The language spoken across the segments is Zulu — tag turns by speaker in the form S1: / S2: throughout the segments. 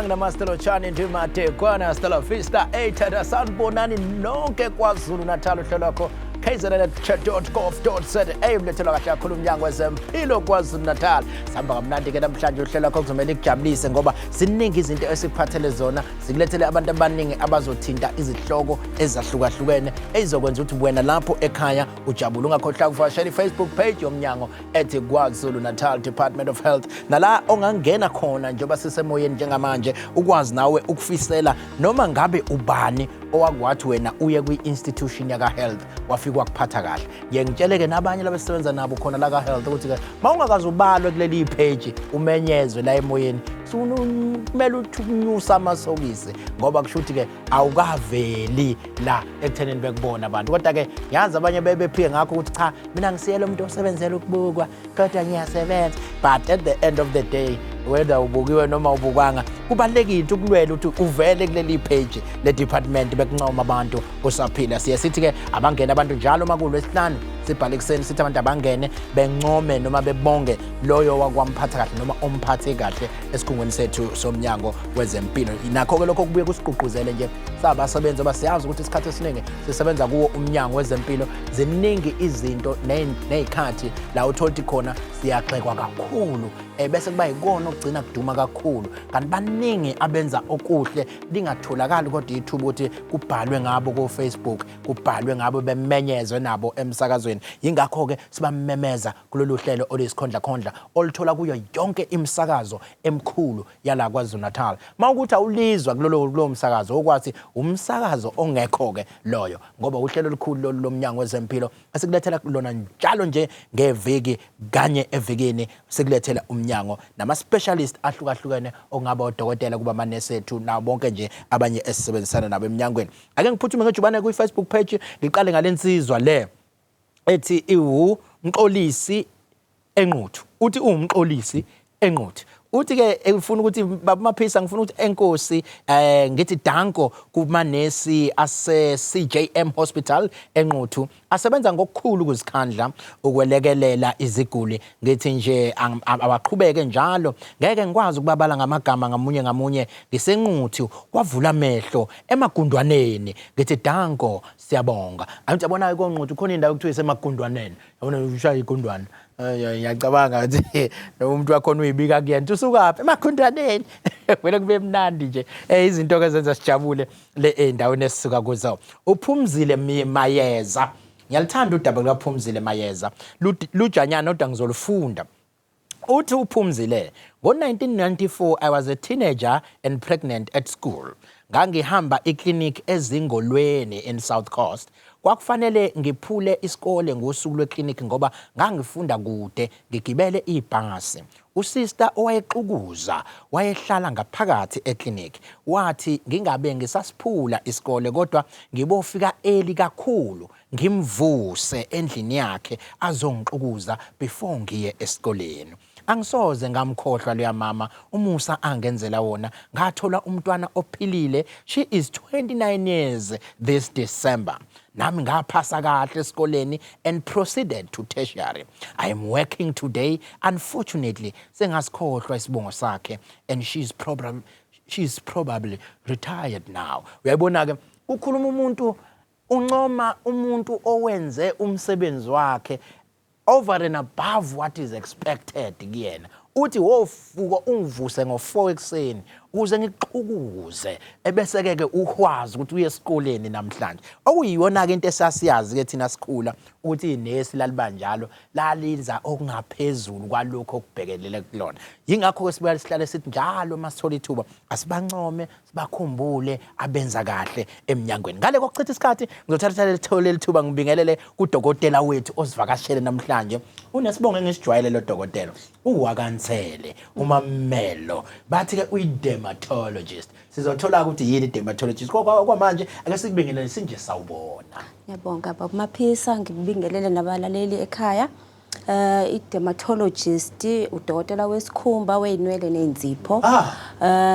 S1: Sanibonani namastelo chani ndimate kwana stela vista 8 sanibonani nonke KwaZulu-Natali uhlelo lwakho KZNHealthChat.gov.za emlethelwa kahle kakhulu uMnyango wezeMpilo KwaZulu-Natali. Sihamba kamnandi ke namhlanje uhlelo lwakho kuzomela ikujabulise ngoba ziningi izinto esiphathele zona, sikulethele abantu abaningi abazothinta izihloko ezahlukahlukene ezizokwenza ukuthi wena lapho ekhaya ujabule. Ungakhohlwa ukuvakashela iFacebook page yoMnyango ethi KwaZulu-Natal Department of Health, nala ongangena khona njengoba sisemoyeni njengamanje ukwazi nawe ukufisela noma ngabe ubani owakwathi wena uye kwi-institution yaka health wafika wakuphatha kahle. Ngiyengitsheleke nabanye labesebenza nabo khona la ka health ukuthi ke mawungakazi ubalwe kuleli page umenyezwe la emoyeni kumele ukunyusa amasokisi ngoba kushuthi ke awukaveli la ekuthenini bekubona abantu. Kodwa ke yazi abanye bebephiwe ngakho ukuthi cha mina ngisiyele umuntu osebenzela ukubukwa kodwa ngiyasebenza. But at the end of the day, whether ubukiwe noma ubukwanga, kubalekile ukulwela ukuthi uvele kuleli page le department bekuncoma abantu usaphila. Sithi ke abangena abantu njalo makulwesihlanu sibhale kuseni sithi abantu abangene bencome noma bebonge loyo wakwamphatha kahle noma omphathe kahle esikhungweni sethu soMnyango wezeMpilo. Nakho ke lokho kubuye kusigqugquzele nje sabasebenzi abasiyazi ukuthi isikhathi esiningi sisebenza kuwo uMnyango wezeMpilo. Ziningi izinto nezikhathi la utholti khona siyaxekwa kakhulu bese kuba yikona okugcina kuduma kakhulu. Kanti baningi abenza okuhle lingatholakali kodwa ithuba ukuthi kubhalwe ngabo ku Facebook, kubhalwe ngabo bemenyezwe nabo emsakazweni. Yingakho ke sibamemeza kulolu hlelo olisikhondla oluthola kuyo yonke imisakazo emkhulu yala KwaZulu-Natal. Mawukuthi awulizwa kulolo msakazo okwathi umsakazo ongekho ke loyo ngoba uhlelo olukhulu loMnyango wezeMpilo esikulethela lona njalo nje ngeviki kanye evikini sikulethela uMnyango nama specialist ahlukahlukene ongaba odokotela kuba amanesi ethu na bonke nje abanye esisebenzisana nabo eMnyangweni. Ake ngiphuthume ngejubane ku Facebook page ngiqale ngalensizwa le ethi umxolisi enquthu. Uthi umxolisi enquthu. Uthi ke ufuna ukuthi bamaphisa ngifuna ukuthi enkosi ngithi danko kumanesi ase CJM Hospital enquthu asebenza ngokukhulu kuzikhandla ukwelekelela iziguli. Ngithi nje abaqhubeke njalo, ngeke ngikwazi ukubabala ngamagama ngamunye ngisenquthu kwavula amehlo emagundwaneni. Ngithi danko siyabonga. Ayithi yabona konquthu khona indawo ekuthiwa isemagundwaneni. Yabona ushaya igundwana. Ngiyacabanga ukuthi umuntu wakhona uyibika kuyena usukaphi emagundwaneni. Wena kube mnandi nje izinto ke zenza sijabule le endaweni esisuka kuzo. uPhumzile Mayeza, ngiyalithanda udaba lukaPhumzile Mayeza lujanyana kodwa ngizolufunda. Uthi uPhumzile, ngo-1994 I was a teenager and pregnant at school. Ngangihamba iclinic ezingolweni in South Coast. Kwakufanele ngiphule isikole ngosuku lweclinic ngoba ngangifunda kude ngigibele ibhasi. Usister owayexukuza wayehlala ngaphakathi eclinic wathi ngingabe ngisasiphula isikole kodwa ngibofika early kakhulu ngimvuse endlini yakhe azongixukuza before ngiye esikoleni. Angisoze ngamkhohlwa leya mama umusa angenzela wona. Ngathola umntwana ophilile. She is 29 years this December. Nami ngaphasa kahle esikoleni and proceeded to tertiary. I am working today. Unfortunately, sengasikhohlwa isibongo sakhe and she's probably retired now. Uyayibona ke ukhuluma umuntu uncoma umuntu owenze umsebenzi wakhe over and above what is expected kuyena. Uthi wofuka ungivuse ngo4 ekseni ukuze ngixukuze ebese ke uhwazi ukuthi uye esikoleni namhlanje. Okuyiyona ke into esasiyazi ke thina sikhula ukuthi inesi lalibanjalo laliza okungaphezulu kwalokho okubhekelele kulona. Yingakho ke sibuya sihlale sithi njalo masithola ithuba asibancome sibakhumbule abenza kahle emnyangweni. Ngale kokuchitha isikhathi ngizothatha leli thuba ngibingelele kudokotela wethu osivakashele namhlanje. Unesibongo engisijwayele lo dokotela uWakantsele uMammello bathi ke uyi-dermatologist. Sizothola ukuthi yini dermatologist kwamanje ake sikubingelele sinje sawubona.
S2: Ngiyabonga baba Maphisa, ngikubingelele nabalaleli ekhaya. I-dermatologist, udokotela wesikhumba, weyinwele nenzipho.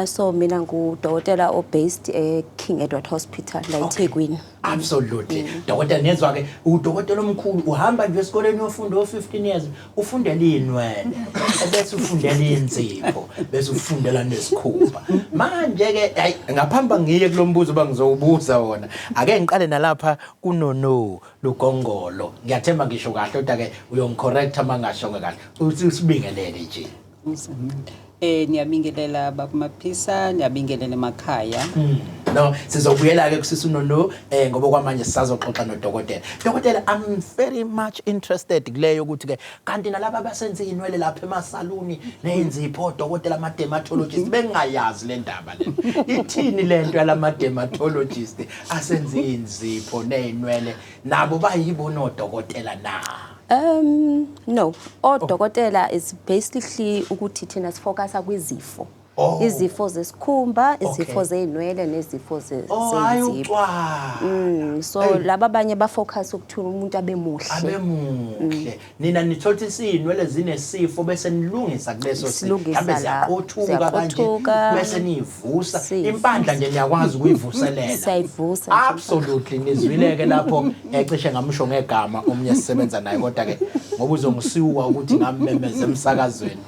S2: So mina ngudokotela based King Edward Hospital la Thekwini.
S1: Absolutely. Dokotela nezwa ke udokotela omkhulu uhamba nje esikoleni ufunda 15 years ufundela inwele bese ufundela inzipho bese ufundela nesikhumba. Manje ke ngaphambi ngiye kulombuzo bangizowubuza wona. Ake ngiqale nalapha kuNono Lugongolo. Ngiyathemba ngisho kahle kodwa ke uyongicorrect mangashonga kahle. Usibingelele nje.
S3: Niyabingelela bakumaphisa, niyabingelela emakhaya.
S1: No, sizobuyela ke kusisi Nono ngoba kwamanje sisazoxoxa nodokotela. Dokotela, I'm very much interested kuleyo ukuthi ke kanti nalabo abasenza inwele lapha emasaluni nenzipho dokotela ama dermatologist bengayazi le ndaba le. Ithini lento yalama dermatologist asenza inzipho nenwele nabo bayibona odokotela na?
S2: No, odokotela is basically ukuthi thina sifocus kwizifo. Izifo zesikhumba, izifo zeinwele nezifo zenzipho. So laba abanye ba focus ukuthula umuntu abemuhle.
S1: Abemuhle. Nina nithola isinwele zinesifo bese nilungisa kuleso sifo. Mhlambe ziyaqothuka kanje bese nivusa. Impandla nje niyakwazi ukuyivuselela.
S2: Siyayivusa.
S1: Absolutely nizwileke lapho ecishe ngamsho ngegama omnye sisebenza naye kodwa ke ngoba uzongisiwa ukuthi ngamemeze emsakazweni.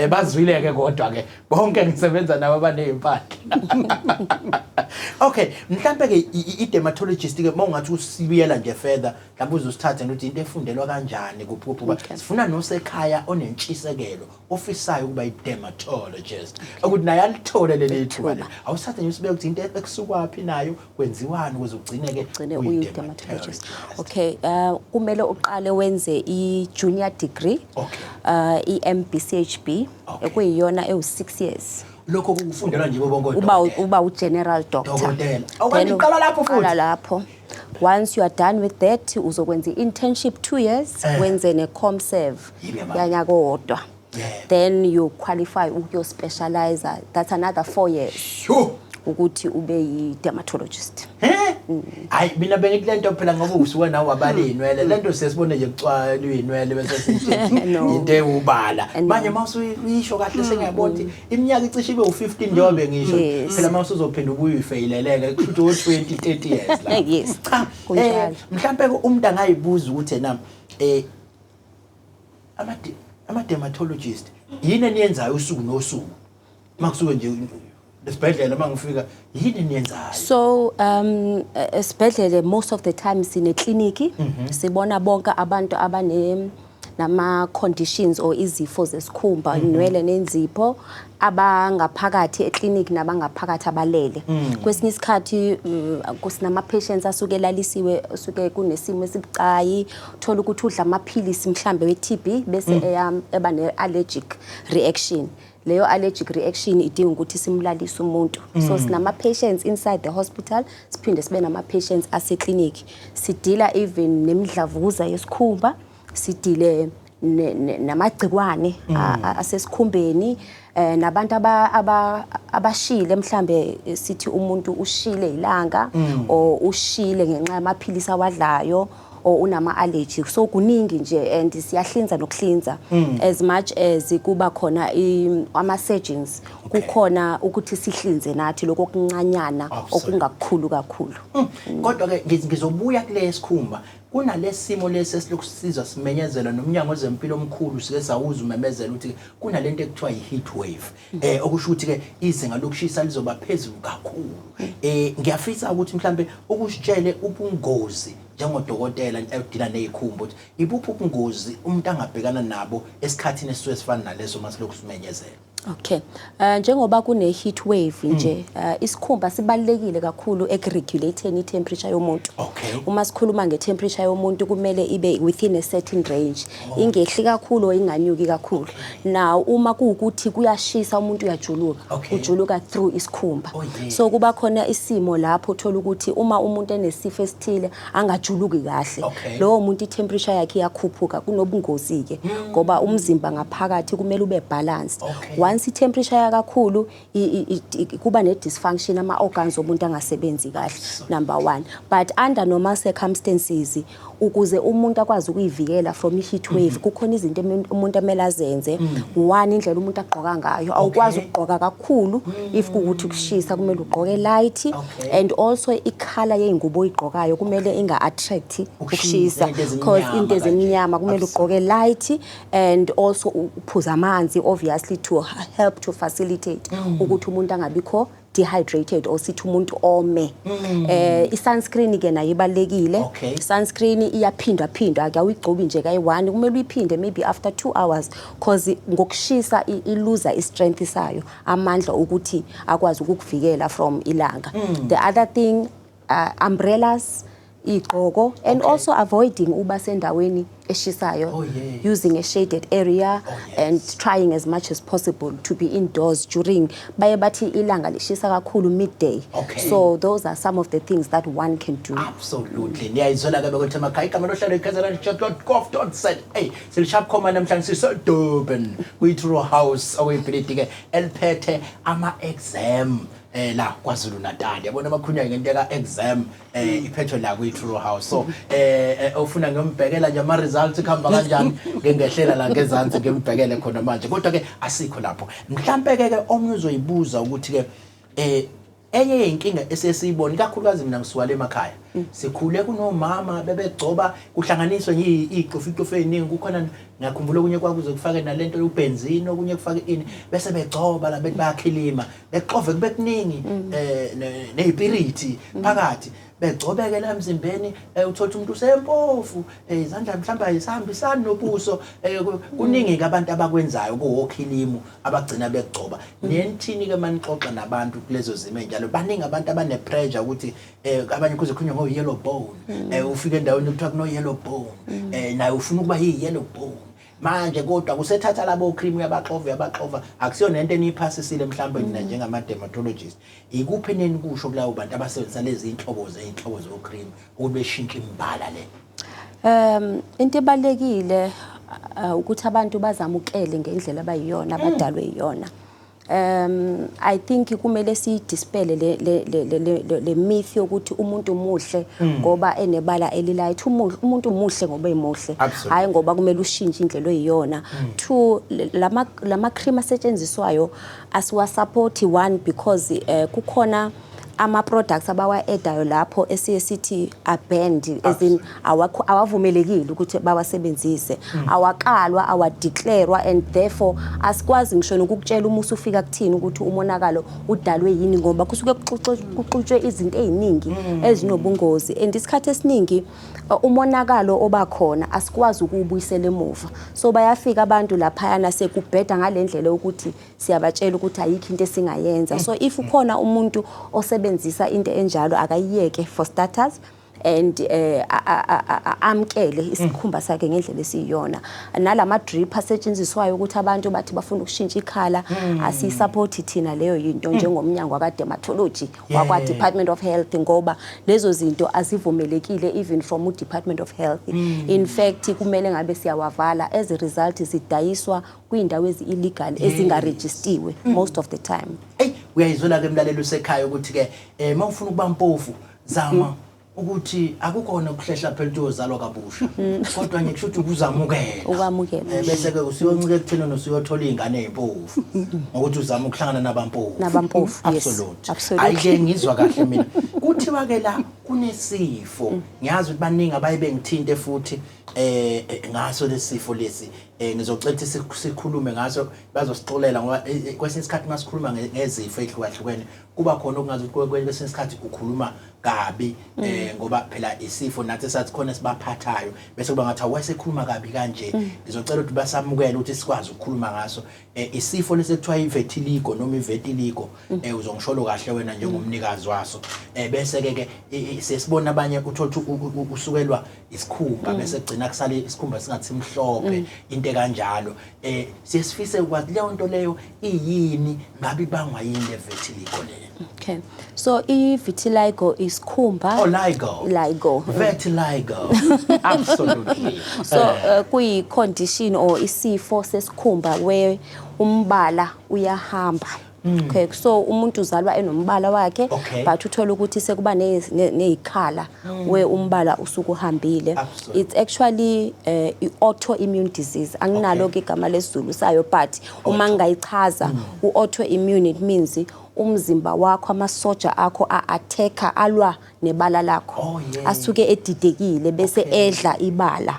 S1: Bazwileke kodwa ke bonke ngisebenza nabo abanezimpahla. Okay, mhlambe ke i-dermatologist ke mawungathi usibiyela nje further, mhlawumbe uzosithatha ukuthi into efundelwa kanjani kuphuphuba. Sifuna nosekhaya onentshisekelo, ofisayo ukuba i-dermatologist. Ukuthi naye alithole leli thuba. Awusathe nje usibeke ukuthi into ekusukwapi nayo kwenziwani ukuze ugcine
S2: uyi-dermatologist. Okay, kumele uqale wenze i-junior degree, i-MBCHB, ekuyiyona 6 years.
S1: Lokho kufundelwa nje bonke
S2: uba u-general doctor.
S1: Dokotela. Awukanti uqala lapho futhi?
S2: Lapho. Once you are done with that, uzokwenza i-internship 2 years, wenze ne-ComServe yanyaka owodwa. Then you qualify ukuyo specialize. That's another 4 years.
S1: Sure.
S2: Ukuthi ube yi-dermatologist.
S1: Hayi mina bengithi lento phela ngoba usuke nawe wabala inwele lento sesibone nje kucwala inwele bese sithi into ewubala manje mawusuyisho kahle sengiyabona ukuthi iminyaka icishe ibe u15 njengoba ngisho phela mawusuzophinda ubuyifeyileleke kusho 20-30 years la.
S2: Yes. Kunjalo.
S1: Mhlambe umuntu angayibuza ukuthi na ama dermatologist yini eniyenzayo usuku nosuku makusuke nje esibhedlela mangifika yini niyenzayo?
S2: So esibhedlela most of the time sine clinic sibona bonke abantu abane nama conditions or izifo zesikhumba inwele nenzipho abangaphakathi eclinic nabangaphakathi abalele. Kwesinye isikhathi kusinama patients asuke elalisiwe usuke kunesimo esibucayi uthola ukuthi udla amaphilisi mhlambe we-TB bese eba ne-allergic reaction. Leyo allergic reaction idinga ukuthi simlalise umuntu. So sinama patients inside the hospital, siphinde sibe nama patients ase clinic. Sidila even nemidlavuza yesikhumba, sidile namagcikwane asesikhumbeni, nabantu abashile mhlambe sithi umuntu ushile ilanga or ushile ngenxa yamaphilisi awadlayo or unama allergic. So kuningi nje and siyahlinza nokuhlinza as much as kuba khona ama surgeons kukhona ukuthi sihlinze nathi lokho okuncanyana okungakukhulu kakhulu.
S1: Kodwa ke ngizobuya kule sikhumba kunalesimo lesi esilokusizwa simenyezela noMnyango wezeMpilo omkhulu sike sawuza umemezela ukuthi kunalento ekuthiwa i-heat wave okusho ukuthi ke izinga lokushisa lizoba phezulu kakhulu. Ngiyafisa ukuthi mhlambe ukusitshele ubungozi njengodokotela edila nezikhumba ukuthi ibuphi ubungozi umuntu angabhekana nabo esikhathini esifana naleso masilokhu simenyezela.
S2: Okay. Njengoba kune heat wave nje isikhumba sibalekile kakhulu ekuregulating temperature yomuntu. Uma sikhuluma ngetemperature yomuntu kumele ibe within a certain range. Ingehli kakhulu inganyuki kakhulu. Now uma kuukuthi kuyashisa umuntu uyajuluka, ujuluka through isikhumba. So kuba khona isimo lapho uthola ukuthi uma umuntu enesifo esithile angajuluki kahle. Lo umuntu temperature yakhe iyakhuphuka kunobungozi ke ngoba umzimba ngaphakathi kumele ube balanced. once temperature yakakhulu kuba ne dysfunction ama organs omuntu angasebenzi kahle number 1 but under normal circumstances ukuze umuntu akwazi ukuyivikela from heat wave kukhona izinto umuntu amele azenze one indlela umuntu agqoka ngayo awukwazi ukugqoka kakhulu if kukuthi kushisa kumele ugqoke light and also icolor yeingubo oyigqokayo kumele inga attract ukushisa because into ezimnyama kumele ugqoke light and also uphuza amanzi obviously to help to facilitate ukuthi umuntu angabikho dehydrated or sithi umuntu ome i-sunscreen ke nayo ibalekile sunscreen iyaphinda akuyigcobi nje kayi1 kumele uyiphinde maybe after 2 hours because ngokushisa iluza istrength sayo amandla ukuthi akwazi ukukuvikela from ilanga the other thing umbrellas igqoko and also avoiding uba sendaweni eshisayo using a shaded area and trying as much as possible to be indoors during baye bathi ilanga lishisa kakhulu midday so those are some of the things that one can do.
S1: Absolutely niyayizona ke ukuthi emakhaya igama lohlelo KZNHealthDotGov hey silishap khoma namhlanje sisedurban kwi Truro House okuyibhilidi ke eliphethe ama exam la KwaZulu-Natali yabona amakhunyana ngento ka exam iphethwe la kwi Truro House so ofuna ngiyombhekela nje ama results ikhamba kanjani ngengehlela la ngezansi ngembhekele khona manje kodwa ke asikho lapho mhlambe ke omnye uzoyibuza ukuthi ke enye inkinga esesiyibona kakhulukazi mina ngisuwale emakhaya sikhule kunomama bebegcoba kuhlanganiswa iqofu eziningi kukhona ngiyakhumbula kunye kwakuze kufake nalento ubenzini okunye kufake ini bese begcoba la bethi bayakhilima beqove kube kuningi nezipiriti phakathi begcobeke la emzimbeni uthola umuntu usempofu izandla mhlamba ayisihambisani nobuso kuningi ke abantu abakwenzayo kuwokhilimu abagcina begcoba nenthini ke manixoxa nabantu kulezo zimo enjalo baningi abantu abane pressure ukuthi abanye kuze khunye ngo yellow bone ufike endaweni ekuthiwa kuno yellow bone naye ufuna ukuba yi yellow bone manje kodwa kusethatha labo cream yabaxova akusiyona into eniphasisile mhlawumbe nina njengama dermatologist ikuphi neni kusho kulawo bantu abasebenzisa lezi inhlobo zo cream ukuthi beshintshe imbala le
S2: into ebalekile ukuthi abantu bazamukele ngendlela abayiyona abadalwe iyona I think kumele si dispel le myth yokuthi umuntu muhle ngoba enebala elilight umuntu muhle ngoba emuhle hayi ngoba kumele ushintshe indlela oyiyona two lama cream asetshenziswayo asiwa support one because kukhona ama products abawa-edayo lapho esithi abanned as in awavumelekile ukuthi bawasebenzise awakalwa awadeclarewa and therefore asikwazi ngisho ukukutshela uma usufika kuthini ukuthi umonakalo udalwe yini ngoba kusuke kuxutshwe izinto eziningi ezinobungozi and isikhathi esiningi umonakalo obakhona asikwazi ukubuyisela emuva so bayafika abantu lapha yana sekubheda ngalendlela ukuthi siyabatshela ukuthi ayikho into esingayenza so if ukhona umuntu osebenzisa into enjalo akayiyeke for starters and amkele isikhumba sakhe ngendlela esiyona nalama drip asetshenziswayo ukuthi abantu bathi bafuna ukushintsha ikhala asisupport thina leyo into njengoMnyango akaDermatology wakwa Department of Health ngoba lezo zinto azivumelekile even from u Department of Health in fact kumele ngabe siyawavala as a result sidayiswa kwindawo ezi-illegal ezingaregistiwe most of the time
S1: uyayizona ke mlalelo sekhaya ukuthi ke mawufuna ukuba mpofu zama ukuthi akukona ukuhlehla phela ukuthi uzalwa kabusha kodwa ngikusho ukuthi ukuzamukela
S2: ukwamukela
S1: bese ke usiyoncike ekuthena nosiyothola izingane ezimpofu ngokuthi uzama ukuhlangana nabampofu absolutely ayike ngizwa kahle mina kuthiwa ke la kunesifo ngiyazi ukuthi baningi abaye bengithinte futhi ngaso lesifo lesi ngizocela sikhulume ngaso bazosixolela ngoba kwesinye isikhathi masikhuluma ngezifo ezihlukahlukene kuba khona okungazi ukuthi kwesinye isikhathi kukhuluma kabi ngoba phela isifo nathi sathi khona sibaphathayo bese kuba ngathi awayesekhuluma kabi kanje ngizocela ukuthi basamukele ukuthi sikwazi ukukhuluma ngaso isifo lesekuthiwa ivitiligo noma ivitiligo uzongisholo kahle wena njengomnikazi waso bese ke sesibona abanye uthola usukelwa isikhumba bese gcina kusale isikhumba singathi mhlophe into kanjalo siyesifise ukwazi leyo nto leyo iyini ngabe ibangwa yini le vitiligo leyo.
S2: Okay, so i-vitiligo is khumba.
S1: Oh, ligo. Vitiligo. Absolutely.
S2: So kuyi-condition or isifo sesikhumba where umbala uyahamba. Okay, so umuntu uzalwa enombala wakhe but uthola ukuthi sekuba nezikhala where umbala usukuhambile. It's actually autoimmune disease. Anginalo ke igama lesizulu sayo but uma ngiyichaza u-autoimmune it means umzimba wakho amasoja akho a-attacka alwa nebala lakho asuke edidekile bese edla ibala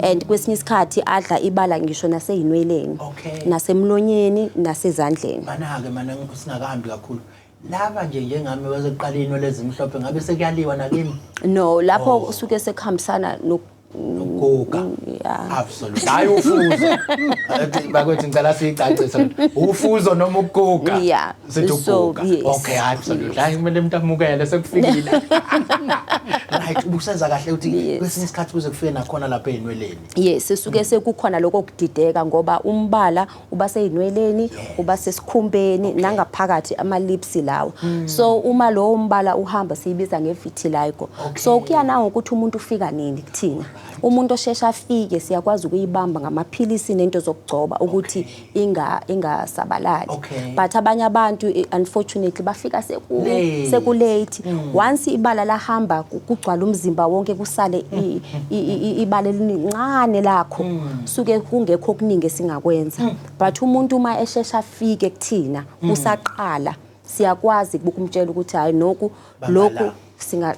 S2: and kwesinye isikhathi adla ibala ngisho naseyinweleni nasemlonyeni nasezandleni.
S1: Mana singakahambi kakhulu laba nje njengami wezoqala inwele ezimhlophe ngabe sekuyaliwa nakimi.
S2: No, lapho usuke sekuhambisana
S1: Goga. Absolutely. Hayi ufuzo. Bakwethu ngicela siyicacise. Ufuzo noma ugoga.
S2: Yeah.
S1: Sithi ugoga. Okay, absolutely. Hayi kumele umuntu amukele sekufikile. Right, ubusenza kahle uthi kwesinye isikhathi kuze kufike nakhona lapha enweleni.
S2: Yes, sesuke sekukhona lokho kudideka ngoba umbala uba seyinweleni, uba sesikhumbeni nangaphakathi ama lips lawo. So uma lo umbala uhamba siyibiza ngevitiligo. So kuyana ukuthi umuntu ufika nini kuthina. Umuntu oshesha afike siyakwazi ukuyibamba ngamaphilisi nento zokugcoba ukuthi ingasabalali. But abanye abantu unfortunately bafika sekulate. Once ibala lahamba kugcwala umzimba wonke kusale ibala elincane lakho suke kungekho okuningi singakwenza. But umuntu uma eshesha afike kuthina usaqala siyakwazi ukumtshela ukuthi hayi lokhu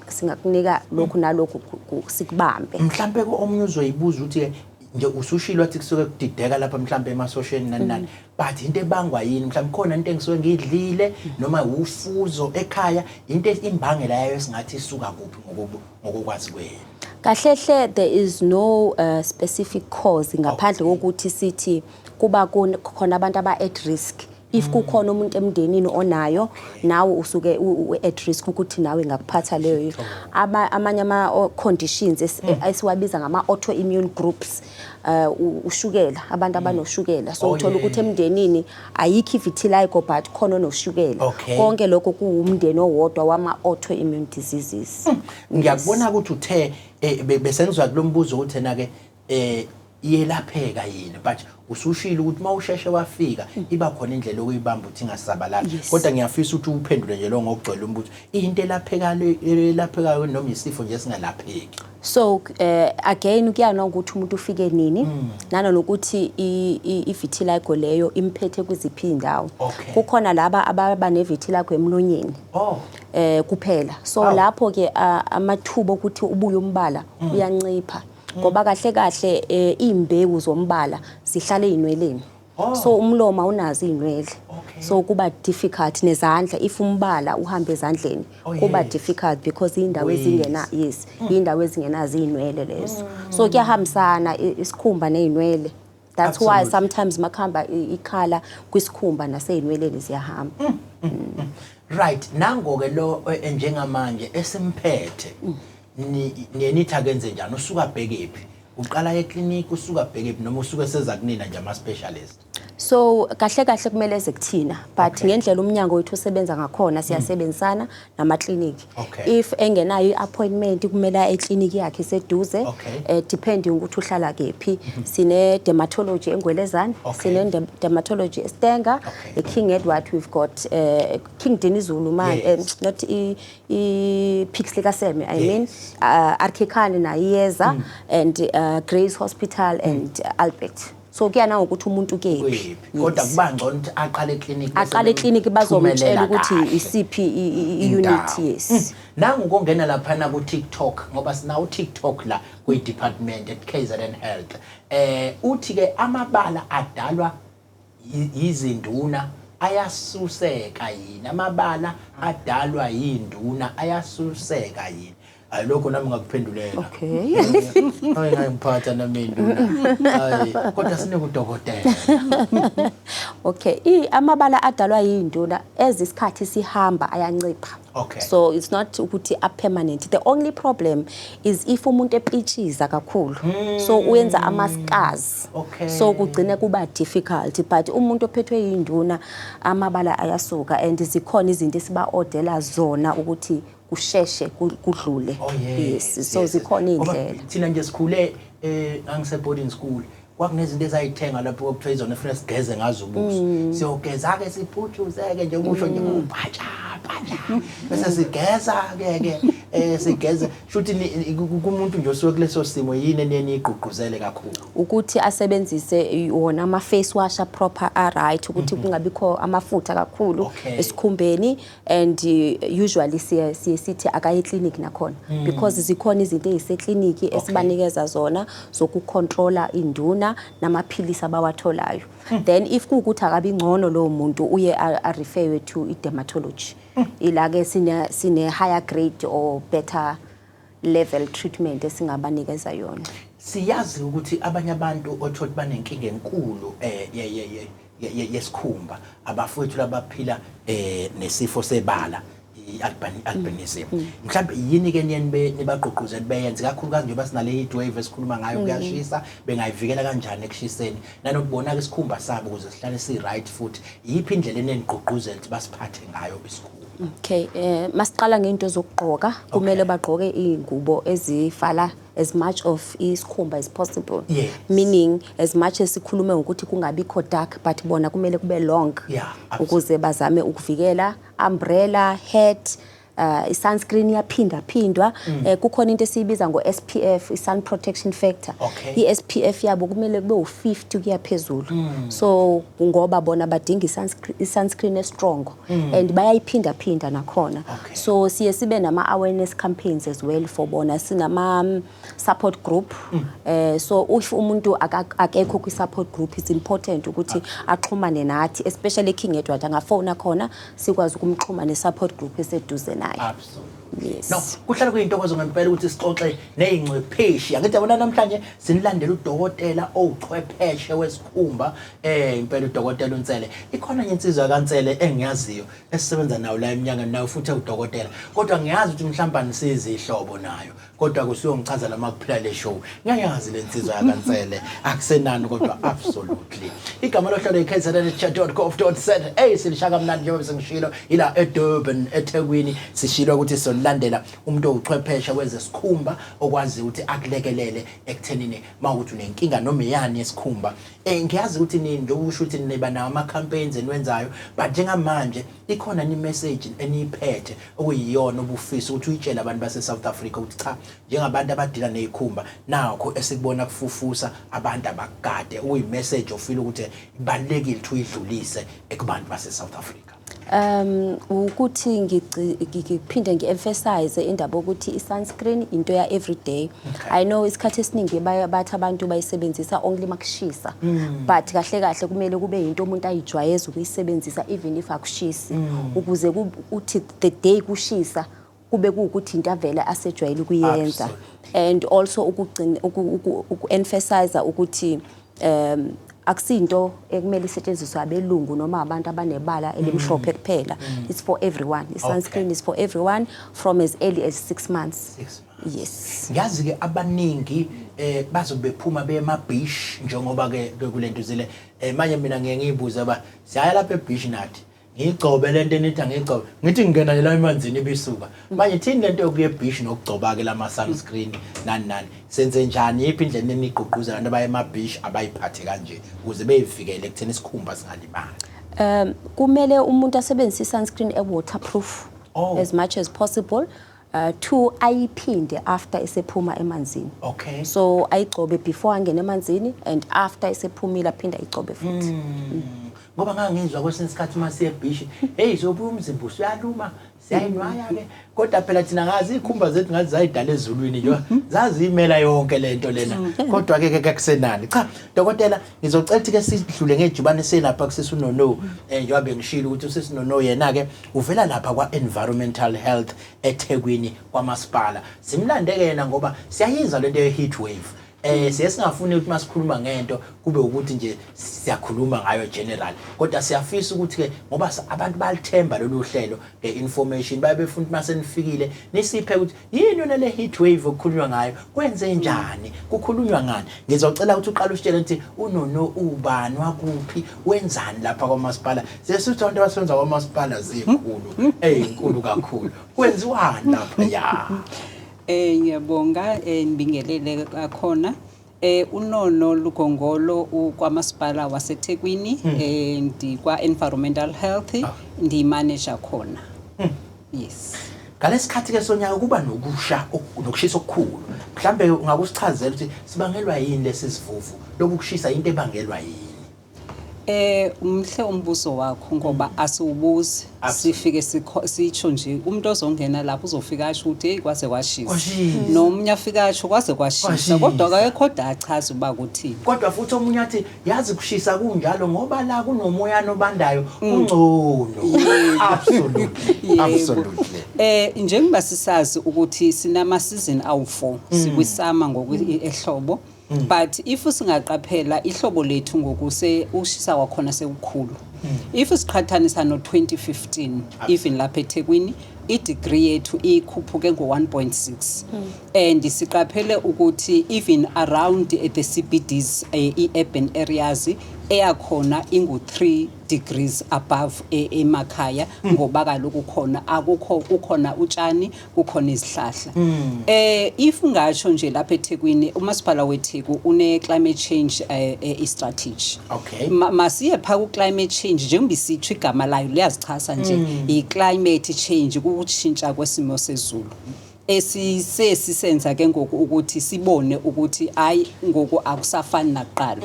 S2: singakunika lokhu nalokhu sikubambe.
S1: Mhlambe omunye uzoyibuza ukuthi nje usushilwa ukuthi kusuke kudideka lapha mhlambe emasosheni nani but into ebangwa yini mhlambe khona into engisuke ngidlile noma ufuzo ekhaya into imbangela yayo singathi isuka kuphi ngokwazi kwenu.
S2: Kahlehle there is no specific cause ngaphandle kokuthi sithi kuba khona abantu aba at risk. If kukhona umuntu emndenini onayo nawe usuke at risk ukuthi nawe ngakuphatha leyo amanye ama conditions esiwabiza ngama autoimmune groups ushukela abantu abanoshukela so uthola ukuthi emndenini ayikho vitiligo but khona noshukela konke lokho kuwumndeni owodwa wama autoimmune diseases.
S1: Ngiyakubona ukuthi uthe besenzwa kulombuzo ukuthi na ke iyelapheka yini but usushila ukuthi mawusheshe wafika iba khona indlela okuyibamba uthi ingasabalali kodwa ngiyafisa ukuthi uphendule nje lo ngokugcwele umbuzo into elaphekayo noma isifo nje singalapheki.
S2: So again kuyana ukuthi umuntu ufike nini nanokuthi i-vitiligo leyo imphethe kuziphi indawo. Kukhona laba ababa nevitiligo emlonyeni kuphela so lapho ke amathubo ukuthi ubuye umbala uyancipha ngoba kahle imbewu zombala zihlala einweleni. So umlomo unazi inwele so kuba difficult nezandla if umbala uhamba ezandleni kuba difficult because indawo ezingena indawo ezingenazi inwele lezo so kuyahambisana isikhumba neinwele. That's why sometimes makhamba ikhala kwisikhumba naseinweleni ziyahamba.
S1: Right, nango ke lo njengamanje esimphethe nithi akenze njani usuka bhekephi uqala eclinic usuka bhekephi noma usuka seza kunina nje ama specialist.
S2: So kahle kumele ezekuthina but ngendlela uMnyango wethu osebenza ngakhona siyasebenzisana nama clinic. If engenayo iappointment kumele eclinic yakhe seduze depending ukuthi uhlala kephi. Sine dermatology eNgwelezane, sine dermatology eStenga, King Edward we've got King Denizulu not Pixley Kaseme I mean Arkekani na Iyeza and Grace Hospital and Albert. So kuyana ukuthi umuntu kephi
S1: kodwa kuba ngcono ukuthi aqale
S2: eclinic bazomtshela ukuthi isiphi i-unit. Yes,
S1: nangu ukungena lapha na ku TikTok ngoba sinawo TikTok la kwi department at KZN Health uthi ke amabala adalwa izinduna ayasuseka yini amabala adalwa yinduna ayasuseka yini ayilokho nami ngakuphendulela
S2: Okay.
S1: hayi ngayiphatha nami induna hayi kodwa sine kudokotela
S2: Okay, amabala adalwa yinduna ezisikhathi sihamba ayancipha.
S1: Okay.
S2: So it's not ukuthi a permanent. The only problem is if umuntu epitchiza kakhulu. So uyenza ama-scars.
S1: Okay.
S2: So kugcine kuba difficult, but umuntu ophethwe yinduna amabala ayasuka and zikhona izinto esiba ordela zona ukuthi kusheshe kudlule.
S1: Oh
S2: yes. So zikhona indlela.
S1: Thina nje sikhule angise boarding school kwakunezinto ezayithenga lapho okuthiwa izona efuna sigeze ngazo ubuso siyogeza ke siphuthuzeke nje ukusho nje ubhatsha bese sigeza ke sigeza shuthi kumuntu nje osuke kuleso simo yini eneni igqugquzele kakhulu
S2: ukuthi asebenzise wona ama face washer proper right ukuthi kungabikho amafutha kakhulu esikhumbeni and usually sithi akayi clinic nakhona because zikhona izinto ezise-clinic esibanikeza zona zokucontrola induna namaphilisi abawatholayo. Then if kuukuthi akabi ngcono lo muntu uye a refer to i-dermatology. Ila ke sine higher grade or better level treatment esingabanikeza yona.
S1: Siyazi ukuthi abanye abantu othothi banenkinga enkulu yesikhumba abafowethu labaphila nesifo sebala albinism mhlawumbe yini ke nibagqugquzela beyenze kakhulukazi nje basinale heat wave esikhuluma ngayo kuyashisa bengayivikela kanjani ekushiseni nanokubona ke isikhumba sabo ukuze sihlale si right futhi yiphi indlela enenigqugquzela ukuthi basiphathe ngayo isikhumba.
S2: Okay, masiqala ngento zokugqoka kumele bagqoke ingubo ezifala as much of isikhumba as possible.
S1: Yes.
S2: Meaning as much as sikhulume ukuthi kungabikho dark but bona kumele kube long.
S1: Yeah,
S2: ukuze bazame ukuvikela umbrella hat sunscreen yaphinda kukhona into esibiza ngo-SPF sun protection factor. I-SPF yabo kumele kube u50 kuya phezulu. So ngoba bona badinga sunscreen strong and bayayiphinda nakhona. So sibe nama awareness campaigns as well for bona sinama support group. So if umuntu akekho kwi support group it's important ukuthi axhumane nathi especially King Edward angafona khona sikwazi ukumxhuma ne support group eseduze naye.
S1: Absolutely.
S2: Yes.
S1: No, kuhlala kuyintokozo ngempela ukuthi sixoxe nezingcwepheshi. Angithi yabona namhlanje sinilandela udokotela owuchwepheshe wesikhumba impela udokotela Ntsele. Ikhona nje insizwa kaNtsele engiyaziyo esisebenza nawo la eMnyango nayo futhi udokotela. Kodwa ngiyazi ukuthi mhlawumbe nisizi ihlobo nayo. Kodwa kusiyongichaza lama kuphila le show. Ngiyayazi lensizwa kaNtsele akusenani kodwa absolutely. Igama lohlelo KZNHealthDotGov silishaka mnandi njengoba sengishilo ila eDurban eThekwini sishilo ukuthi solandela umuntu owuchwepheshe wezesikhumba okwazi ukuthi akulekelele ekuthenini mawukuthi unenkinga noma iyani yesikhumba. Ngiyazi ukuthi nje usho ukuthi niba nawo ama campaigns enwenzayo but njengamanje ikhona ni message eniphethe okuyiyona obufisa ukuthi uyitshela abantu base South Africa ukuthi cha njengabantu abadila nezikhumba nakho esikubona kufufusa abantu abakade uyi message ofila ukuthi ibalekile ukuthi uyidlulise ekubantu base South Africa.
S2: Ukuthi ngiphinde ngiemphasize indaba ukuthi i-sunscreen into ya everyday. I know isikhathi esiningi bathi abantu bayisebenzisa only makushisa but kahle kumele kube into umuntu ayijwayeza ukuyisebenzisa even if akushisi ukuze uthi the day kushisa kube kuukuthi into avela asejwayele ukuyenza. And also uku-emphasize ukuthi akusinto ekumele isetshenziswe abelungu noma abantu abanebala elimhlophe kuphela. It's for everyone. I-sunscreen is for everyone from as early as 6 months.
S1: 6 months.
S2: Yes.
S1: Ngiyazi ke abaningi bazobe bephuma bema beach njengoba ke kulento zile manje mina ngeke ngiyibuza ba siyaya lapha ebeach nathi ngigcobe lento enithi ngigcobe ngithi ngingena la emanzini ibisuka manje thini lento yokuya ebeach nokugcoba ke lama sunscreen nani senze njani yiphi indlela enigqugquza abantu abaye ema beach abayiphathe kanje ukuze beyivikele ekutheni isikhumba singalimali.
S2: Kumele umuntu asebenzise sunscreen waterproof as much as possible. To ayiphinde after esephuma emanzini.
S1: Okay.
S2: So ayigcobe before angena emanzini and after esephumile aphinda ayigcobe futhi.
S1: ngoba ngangizwa kwesinye isikhathi mase ebhishi hey zobuya umzimba usuyaluma siyayinwaya ke kodwa phela thina ngazi ikhumba zethu ngazi zayidala ezulwini nje zazi imela yonke lento lena kodwa ke kusenani cha dokotela ngizocela ke sidlule ngejubane selapha kusisi uNono njengoba bengishilo ukuthi usisi Nono yena ke uvela lapha kwa environmental health eThekwini kwamasipala simlandeke yena ngoba siyayizwa lento ye heat wave siyasingafuni ukuthi masikhuluma ngento kube ukuthi nje siyakhuluma ngayo general kodwa siyafisa ukuthi ke ngoba abantu balithemba lolu hlelo information bayebefuna ukuthi masenifikile nisiphe ukuthi yini yona le heat wave okukhulunywa ngayo kwenze njani kukhulunywa ngani ngizocela ukuthi uqale usitshele ukuthi uNono ubani wakuphi wenzani lapha kwamasipala sesithi abantu abasebenza kwamasipala zikhulu inkulu kakhulu kwenziwani lapha ya
S3: ngiyabonga ngibingelele khona uNono Lugongolo kwamasipala waseThekwini ndikwa environmental health ndi manager khona yes
S1: ngalesikhathi ke sonyaka kuba nokushisa okukhulu mhlambe ungakusichazela ukuthi sibangelwa yini lesisivuvu lokushisa into ebangelwa yini
S3: umhle umbuzo wakho ngoba asiwubuzi sifike sitsho nje umuntu ozongena lapho uzofika asho ukuthi hey kwaze kwashisa nomunye afika asho kwaze kwashisa kodwa akekho achaza uba kuthini
S1: kodwa futhi omunye athi yazi kushisa kunjalo ngoba la kunomoya nobandayo ungcono absolutely
S3: njengoba sisazi ukuthi sinama season awu4 sikwisama ehlobo but if singaqaphela ihlobo lethu ngokuse ushisa wakhona sekukhulu if siqhathanisa no 2015 even lapha eThekwini i-degree yethu ikhuphuke ngo-1.6 and siqaphele ukuthi even around the CBDs i-urban areas eyakhona ingu-3 degrees above emakhaya ngoba kaloku khona kukhona utshani kukhona izihlahla if ngasho nje lapha eThekwini umasipala weTheku une climate change strategy
S1: okay
S3: masiye phaka ku climate change njengoba isitsho igama layo liyazichasa nje i climate change ukutshintsha kwesimo sezulu esisenza ke ngoku ukuthi sibone ukuthi hayi ngoku akusafani naqala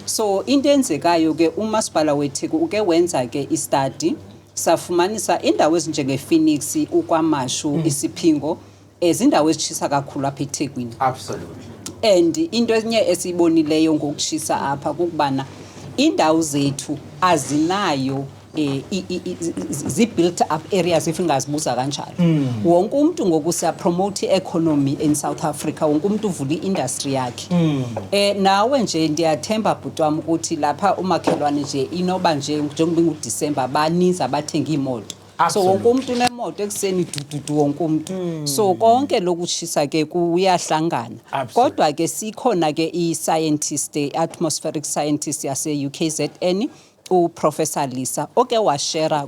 S3: so into enzekayo ke umasipala weTheku uke wenza ke i-study safumanisa indawo ezinjenge Phoenix ukwamashu isiphingo ezindawo ezitshisa kakhulu apha eThekwini
S1: absolutely
S3: and into enye esibonileyo ngokushisa apha kubana indawo zethu azinayo zi-built up areas if ingazibuza kanjalo wonke umuntu ngoku siya promote economy in South Africa wonke umuntu uvula i-industry yakhe nawe nje ndiyathemba bhuti wami ukuthi lapha umakhelwane nje inoba nje njengoba ngoDisemba baninzi abathenga imoto so wonke umuntu unemoto ekuseni dududu wonke umuntu so konke lokushisa ke kuyahlangana kodwa ke sikhona ke i-scientist atmospheric scientist yase UKZN uProfessor Lisa oke washare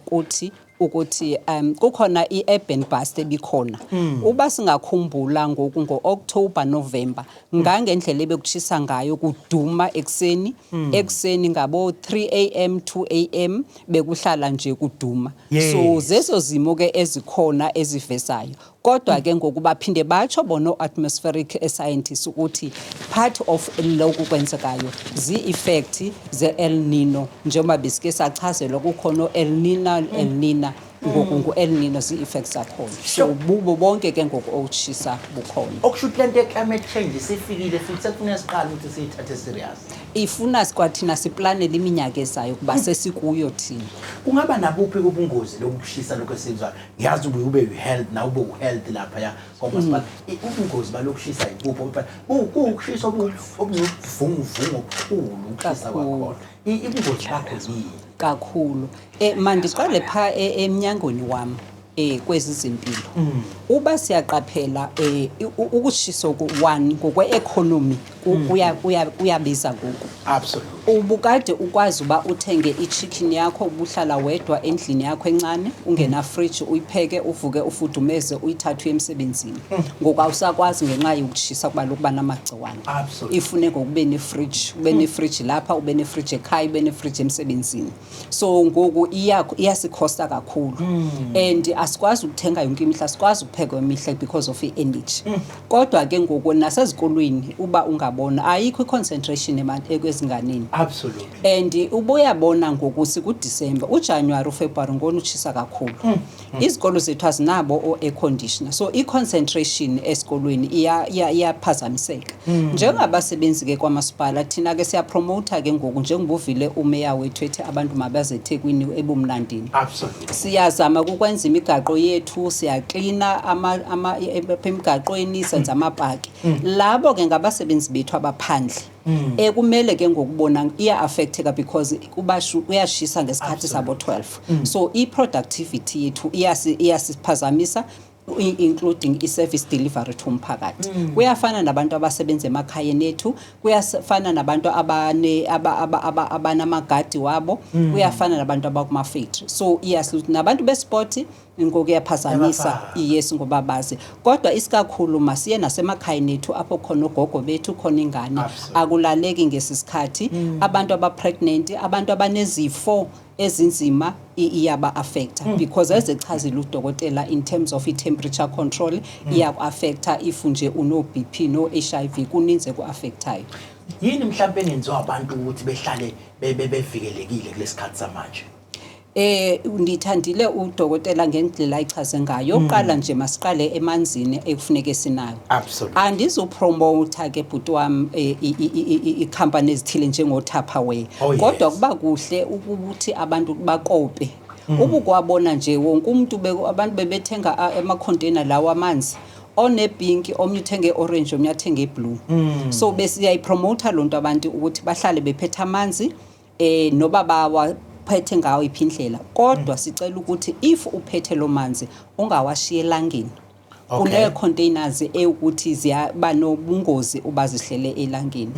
S3: ukuthi kukhona i-urban bust ebikhona uba singakhumbula ngo-October November ngangendlela ebekushisa ngayo kuduma ekseni ngabo 3 am 2 am bekuhlala nje kuduma so zezo zimo ke ezikhona ezivesayo kodwa ke ngokuba phinde batsho bono atmospheric scientists ukuthi part of lokhu kwenzekayo zi-effect ze-El Nino njengoba besike sachazelwa kukhona El Nina ngoku El Nino zi-effects zakhona so bubo bonke ke ngoku okushisa bukhona
S1: okushuthi lento ye-climate change sifikile futhi sekufuna siqala ukuthi siyithathe serious
S3: ifuna sikwathina siplanele iminyaka ezayo kuba sesikuyo thina
S1: kungaba nabuphi ubungozi lokushisa lokho esizwayo ngiyazi ube health na ube health lapha ya kwamasipala ubungozi balokushisa ikuphi ukushisa obuvunguvungu obukhulu ukushisa kwakhona ibungozi bakho yini
S3: kakhulu mandiqale pha emnyangweni wami kwezeMpilo uba siyaqaphela ukushisa ku1 ngokwe-economy kuyabiza ngoku
S1: absolutely
S3: ubukade ukwazi uba uthenge ichicken yakho ubuhlala wedwa endlini yakho encane ungena fridge uyipheke uvuke ufudumeze uyithathe emsebenzini ngoku awusakwazi ngenxa yokushisa kuba lokuba namagciwane ifune ngokube ne-fridge lapha ube ne-fridge ekhaya ube ne-fridge emsebenzini so ngoku iyasikhosta kakhulu and asikwazi ukuthenga yonke imihla asikwazi ukupheka imihla because of i-energy kodwa ke ngoku nasezikolweni uba ungabona ayikho i-concentration ezinganeni
S1: Absolutely.
S3: And ubuyabona ngokusi kuDecember uJanuary uFebruary ngona uchisa kakhulu. Izikolo zethu azinabo o-air conditioner. So i-concentration esikolweni iyaphazamiseka. Njengabasebenzi ke kwamasipala thina ke siyapromote ke ngoku njengobuvile umeya wethu ethi abantu mabaze eThekwini ebumlandini.
S1: Absolutely.
S3: Siyazama ukwenza imigaqo yethu, siyaklina emigaqweni senza amapaki. Labo ke ngabasebenzi bethu abaphandle. Kumele ke ngokubona iya affecteka because uyashisa ngesikhathi sabo 12. So i-productivity yethu iyasiphazamisa, including i-service delivery to umphakathi. Kuyafana nabantu abasebenza emakhayeni ethu, kuyafana nabantu abanamagadi wabo, kuyafana nabantu abakuma-factory. So nabantu besport ngokuyaphazamisa yes ngoba bazi. Kodwa isikakhulu masiye nasemakhayeni ethu apho khona ogogo bethu khona ingane akulaleki ngesisikhathi, abantu abapregnant, abantu abanezifo ezinzima iyaba affecta because ezechazile udokotela in terms of i-temperature control iya affecta if nje uno BP no HIV kuninze ku affectayo.
S1: Yini mhlawumbe engenziwa abantu ukuthi behlale bevikelekile kulesikhathi samanje?
S3: Ndithandile udokotela ngendlela ayichaze ngayo. Oqala nje masiqale emanzini ekufuneke sinayo.
S1: Absolutely.
S3: Andizopromote ke bhuti wami i-company ezithile njengoTupperware. Kodwa kuba kuhle ukuthi abantu bakope. Ubukwabona nje wonke umuntu abantu bebethenga ema-container lawo amanzi. Onepink, omnye uthenge orange, omnye athenge blue. So besiyayipromote lonto abantu ukuthi bahlale bephethe amanzi noba bawaphethe ngawo iphindlela. Kodwa sicela ukuthi if uphethe lo manzi ungawashiye elangeni. Kune containers ukuthi ziyaba nobungozi ubazihlele elangeni.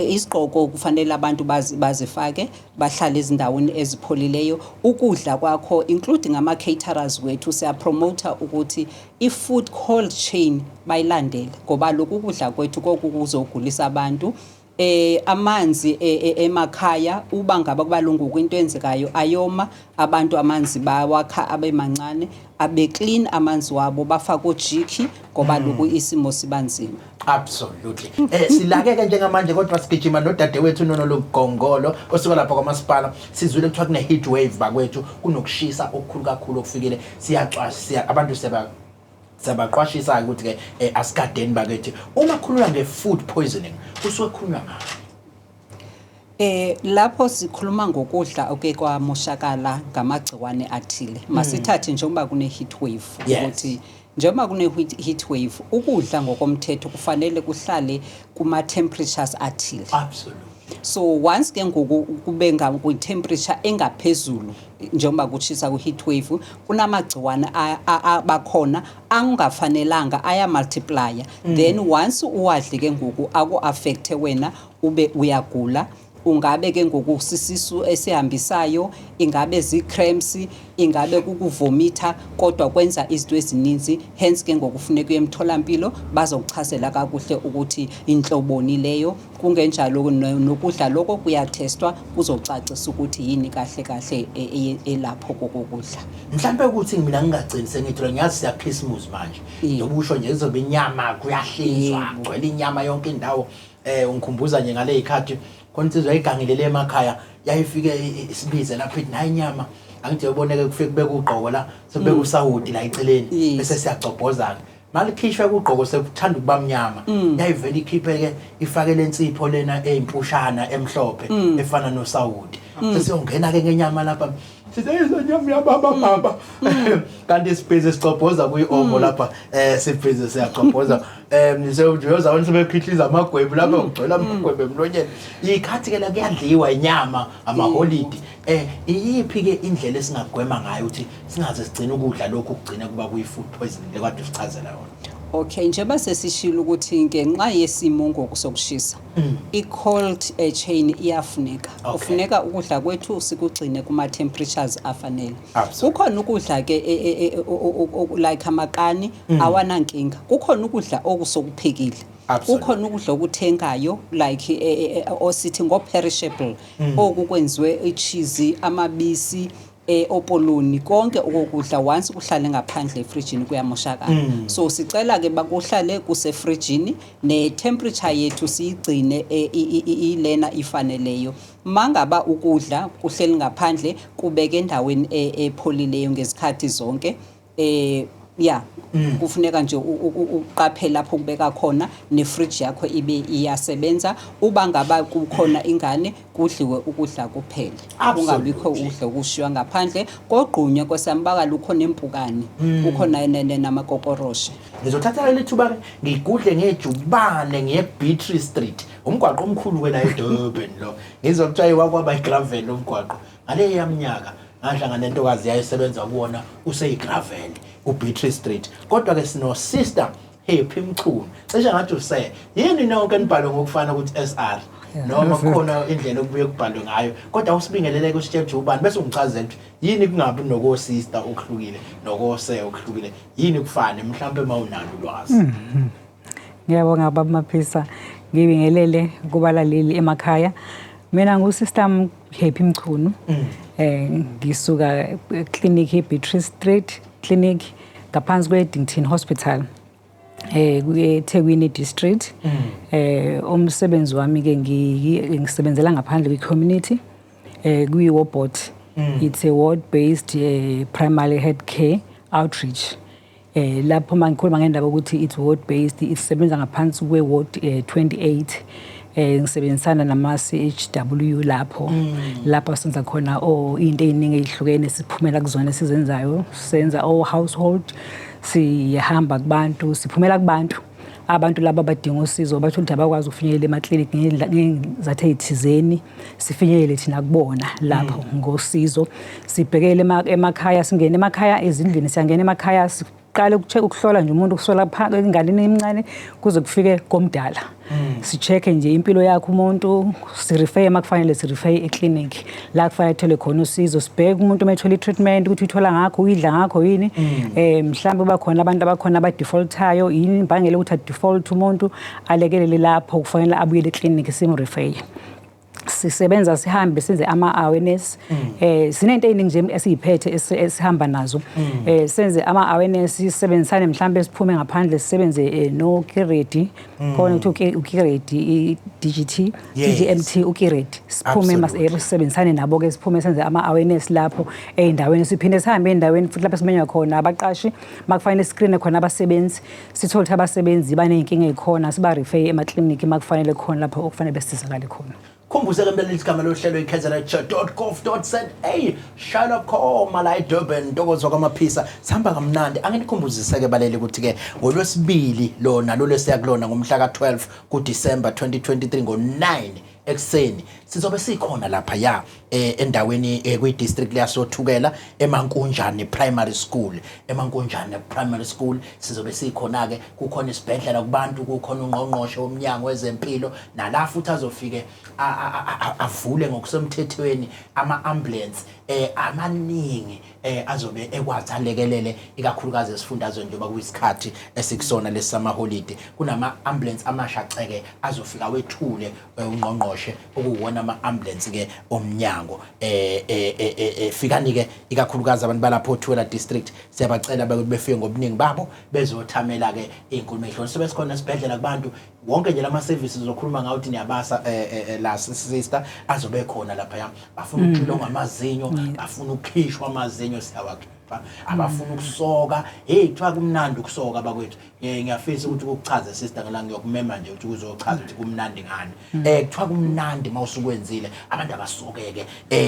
S3: Isigqoko kufanele abantu bazifake bahlale ezindaweni ezipholileyo. Ukudla kwakho including ama caterers wethu siyapromote ukuthi i-food cold chain bayilandele ngoba lokhu kudla kwethu kokuzogulisa abantu. Amanzi emakhaya uba ngaba kubalungu kwinto enzekayo ayoma, abantu amanzi bawakha abe mancane, abe clean amanzi wabo bafaka ojiki ngoba lokhu isimo sibanzima.
S1: Absolutely. Silake njengamanje kodwa sigijima nodadewethu Nono Lugongolo osuka lapha kwamasipala. Sizwile kuthiwa kune heat wave bakwethu kunokushisa okukhulu kakhulu okufikele siyacwasa abantu sabaqwashisa ukuthi ke asigadeni bakwethu. Uma khulula nge-food poisoning kusuke khulunywa
S3: lapho sikhuluma ngokudla okwamoshakala ngamagciwane athile. Masithathe njengoba kune heat wave ukuthi njengoba kune heat wave ukudla ngokomthetho kufanele kuhlale kuma temperatures athile.
S1: Absolutely.
S3: So once ke kube temperature engaphezulu njengoba kuchisa ku heat wave kunamagciwane abakhona angafanelanga aya multiplier. Then once uwadle ke ngoku aku affect wena ube uyagula. Ungabe ke ngokusisisu esihambisayo, ingabe zi-cramps, ingabe kukuvomita, kodwa kwenza izinto ezininzi. Hence ke ngokufuneka emtholampilo bazokuchazela kakuhle ukuthi inhloboni leyo. Kungenjalo nokudla lokho kuyatestwa kuzocacisa ukuthi yini kahle kahle elapho kokudla.
S1: Mhlambe ukuthi mina ngingagcini sengithola ngiyazi siya Christmas manje. Nobusho nje izobe inyama kuyahlinzwa, gcwele inyama yonke indawo. Ungikhumbuza nje ngale ikhathi khona insizwa ayigangilele emakhaya yayifike isibize lapha ithi nayi inyama angithi uboneke kufike kubeka ugqoko la sebeka usawudi la eceleni bese siyagcobhoza malikhishwe kugqoko sekuthanda ukuba mnyama yayivela ikhiphe ke ifake lensipho lena eyimpushana emhlophe efana nosawudi sesiyongena ke ngenyama lapha sizayizwa nyama yababa kanti isibhizi sicobhoza kuyi-omo lapha sibhizi siyagcobhoza niseyoza wona sebephihliza amagwebu lapha ugcwele amagwebu emlonyeni ikhathi ke la kuyadliwa inyama amaholidi iyiphi ke indlela esingagwema ngayo ukuthi singaze sigcine ukudla lokhu kugcina kuba kuyi-food poisoning lekade usichazela yona.
S3: Okay, njengoba sesishilo ukuthi ngenxa yesimo ngokusokushisa i-cold chain iyafuneka. Kufuneka ukudla kwethu sikugcine kuma temperatures afanele. Kukhona ukudla ke like amakani awanankinga. Kukhona ukudla okusokuphekile. Kukhona ukudla okuthengayo like osithi ngo perishable okukwenziwe icheese, amabisi, opoloni konke ukudla once kuhlale ngaphandle efrijini kuyamoshakala. So sicela ke bakuhlale kusefrijini ne temperature yethu siyigcine ilena ifaneleyo. Mangaba ukudla kuhleli ngaphandle kubeke endaweni epholileyo ngezikhathi zonke. Kufuneka nje uqaphele lapho kubeka khona nefridge yakho ibe iyasebenza. Uba ngaba kukhona ingane kudliwe ukudla kuphela, kungabikho ukudla okushiywa ngaphandle. Kogqunywe kwesambakala ukhona impukane, ukhona namakokoroshe.
S1: Ngizothatha le thuba ngigudle ngejubane ngiye Beatrice Street, umgwaqo omkhulu wena eDurban lo. Ngizokuthiwa kwaba igravel umgwaqo. Ngale yaminyaka ngahlangana nentokazi yayisebenza kuwona useyigravel uBeatrice Street. Kodwa ke sino Sister Happy Mchunu. Cishe ngathi use yini nonke nibhalo ngokufana ukuthi SR noma khona indlela okubuye kubhalwe ngayo. Kodwa usibingelele kusitshela ubani bese ungichazela ukuthi yini kungabi noko sister okuhlukile nokose okuhlukile. Yini kufane mhlawumbe mawunalo ulwazi.
S4: Ngiyabonga baba Maphisa, ngibingelele kubalaleli emakhaya. Mina nguSister Happy Mchunu. Ngisuka clinic eBeatrice Street Clinic ngaphansi kweDington Hospital Thekwini district. Umsebenzi wami ke ngisebenzela ngaphandle kwe-community kuyi-ward. It's a ward-based primary health care outreach. Lapho mangikhuluma ngendaba ukuthi it's ward-based, isebenza ngaphansi kwe-ward 28. Ngisebenzisana nama-CHW lapho senza khona into eziningi ezihlukene siphumela kuzona sizenzayo. Senza household, sihamba kubantu, siphumela kubantu abantu laba abadinga usizo bathu ukuthi abakwazi ukufinyelela emaklinikhi ngezathu ezithizeni, sifinyelele thina kubona lapho ngosizo. Sibhekele emakhaya, singene emakhaya ezindlini, siyangena emakhaya siqale ukuhlola nje umuntu kusola phakathi enganeni emncane kuze kufike komdala. Si-check-e nje impilo yakhe umuntu, si-refer makufanele si-refer eclinic la kufanele athole khona usizo. Sibheke umuntu uma ethola i-treatment ukuthi uyithola ngakho, uyidla ngakho yini. Mhlawumbe bakhona abantu abakhona aba-defaultayo, yini imbangela ukuthi a-default umuntu alekelele lapho kufanele abuyele eclinic simu-refer. Sisebenza sihambe senze ama-awareness. Sinento eziningi nje esiyiphethe esihamba nazo. Senze ama-awareness, sisebenzisane mhlawumbe siphume ngaphandle sisebenze no-Kiredi, khona ukuthi uKiredi DGT, DGMT uKiredi. Siphume sisebenzisane nabo ke siphume senze ama-awareness lapho ey'ndaweni. Siphinde sihambe ey'ndaweni futhi lapho simenywa khona abaqashi makufanele screen khona abasebenzi. Sithole ukuthi abasebenzi baney'nkinga ey'khona siba-refer emaklinikhi makufanele khona lapho okufanele besizakale khona.
S1: Khumbuzeke mlaleli igama lohlelo KZNHealthDotGov.za. Shalom khoma la eDurban Ntokozo kwaMaphisa. Sihamba kamnandi. Anginikhumbuziseke baleli ukuthi ke ngoLwesibili lona lolesiyakulona ngomhla ka12 kuDisemba 2023 ngo9 ekseni sizobe sikhona lapha endaweni kwi-district yasothukela eMankunjane Primary School. eMankunjane Primary School sizobe sikhona ke kukhona isibhedlela kubantu, kukhona ungqongqoshe woMnyango wezeMpilo nala futhi azofike avule ngokusemthethweni ama-ambulance amaningi azobe ekwazi alekelele ikakhulukazi esifundazweni njengoba kuyisikhathi esikusona lesamaholide. Kunama-ambulance amashaceke azofika wethule ungqongqoshe okuwona ama-ambulance ke omnyango. Fikani ke ikakhulukazi abantu balapho Truro district siyabacela ukuthi befike ngobuningi babo bezothamela ke inkulumo ehloni. Sobe sikhona esibhedlela kubantu wonke nje lama services zokhuluma ngawo ukuthi niyabasa la sister azobe khona lapha. Bafuna ukuxilonga amazinyo, bafuna ukukhishwa amazinyo siyawakhipha, abafuna ukusoka. Kuthiwa kumnandi ukusoka abakwethu. Ngiyafisa ukuthi ukuchaze sister ngala ngiyokumema nje ukuthi uzochaza ukuthi kumnandi ngani. Kuthiwa kumnandi mawusukwenzile abantu abasokeke.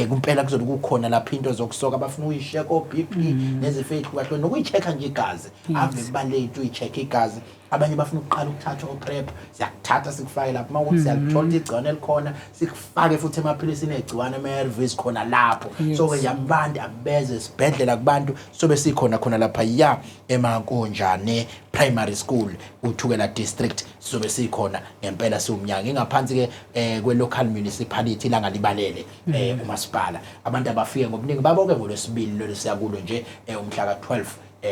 S1: Kumpela kuzothi kukhona lapha into zokusoka abafuna uyisheka o-BP nezifo ezihlukahlukene nokuyichecka nje igazi. Ave kubaleki uyichecka igazi. Abanye bafuna ukuqala ukuthatha oprep, siyakuthatha sikufake lapha mawukuthi siyalithola igciwane elikhona sikufake futhi emaphilisini egciwane ama-ARVs khona lapho. So ke yabantu abeze isibhedlela kubantu sobe sikhona khona lapha eMankunjane Primary School uthukela district sizobe sikhona ngempela siwuMnyango ingaphansi ke kwe-local municipality langa libalele umasipala. Abantu abafike ngobuningi baboke ngoLwesibili lolu siyakulo nje umhla ka12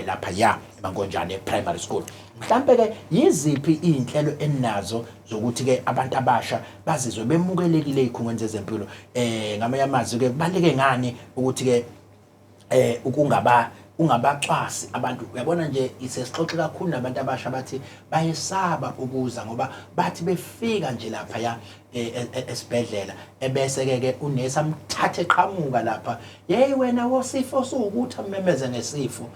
S1: lapha eMankunjane Primary School. Mhlambe ke yiziphi izinhlelo eninazo zokuthi ke abantu abasha bazizwe bemukelekile ezikhungweni zezempilo. Ngamanye amazwi ke kubaleke ngani ukuthi ke ungabacwasi abantu. Uyabona nje isesixoxe kakhulu nabantu abasha bathi bayesaba ukuza ngoba bathi befika nje lapha ya esibhedlela ebese ke unesi amthathe eqhamuka lapha, hey wena wosifo sokuthi amemeze ngesifo.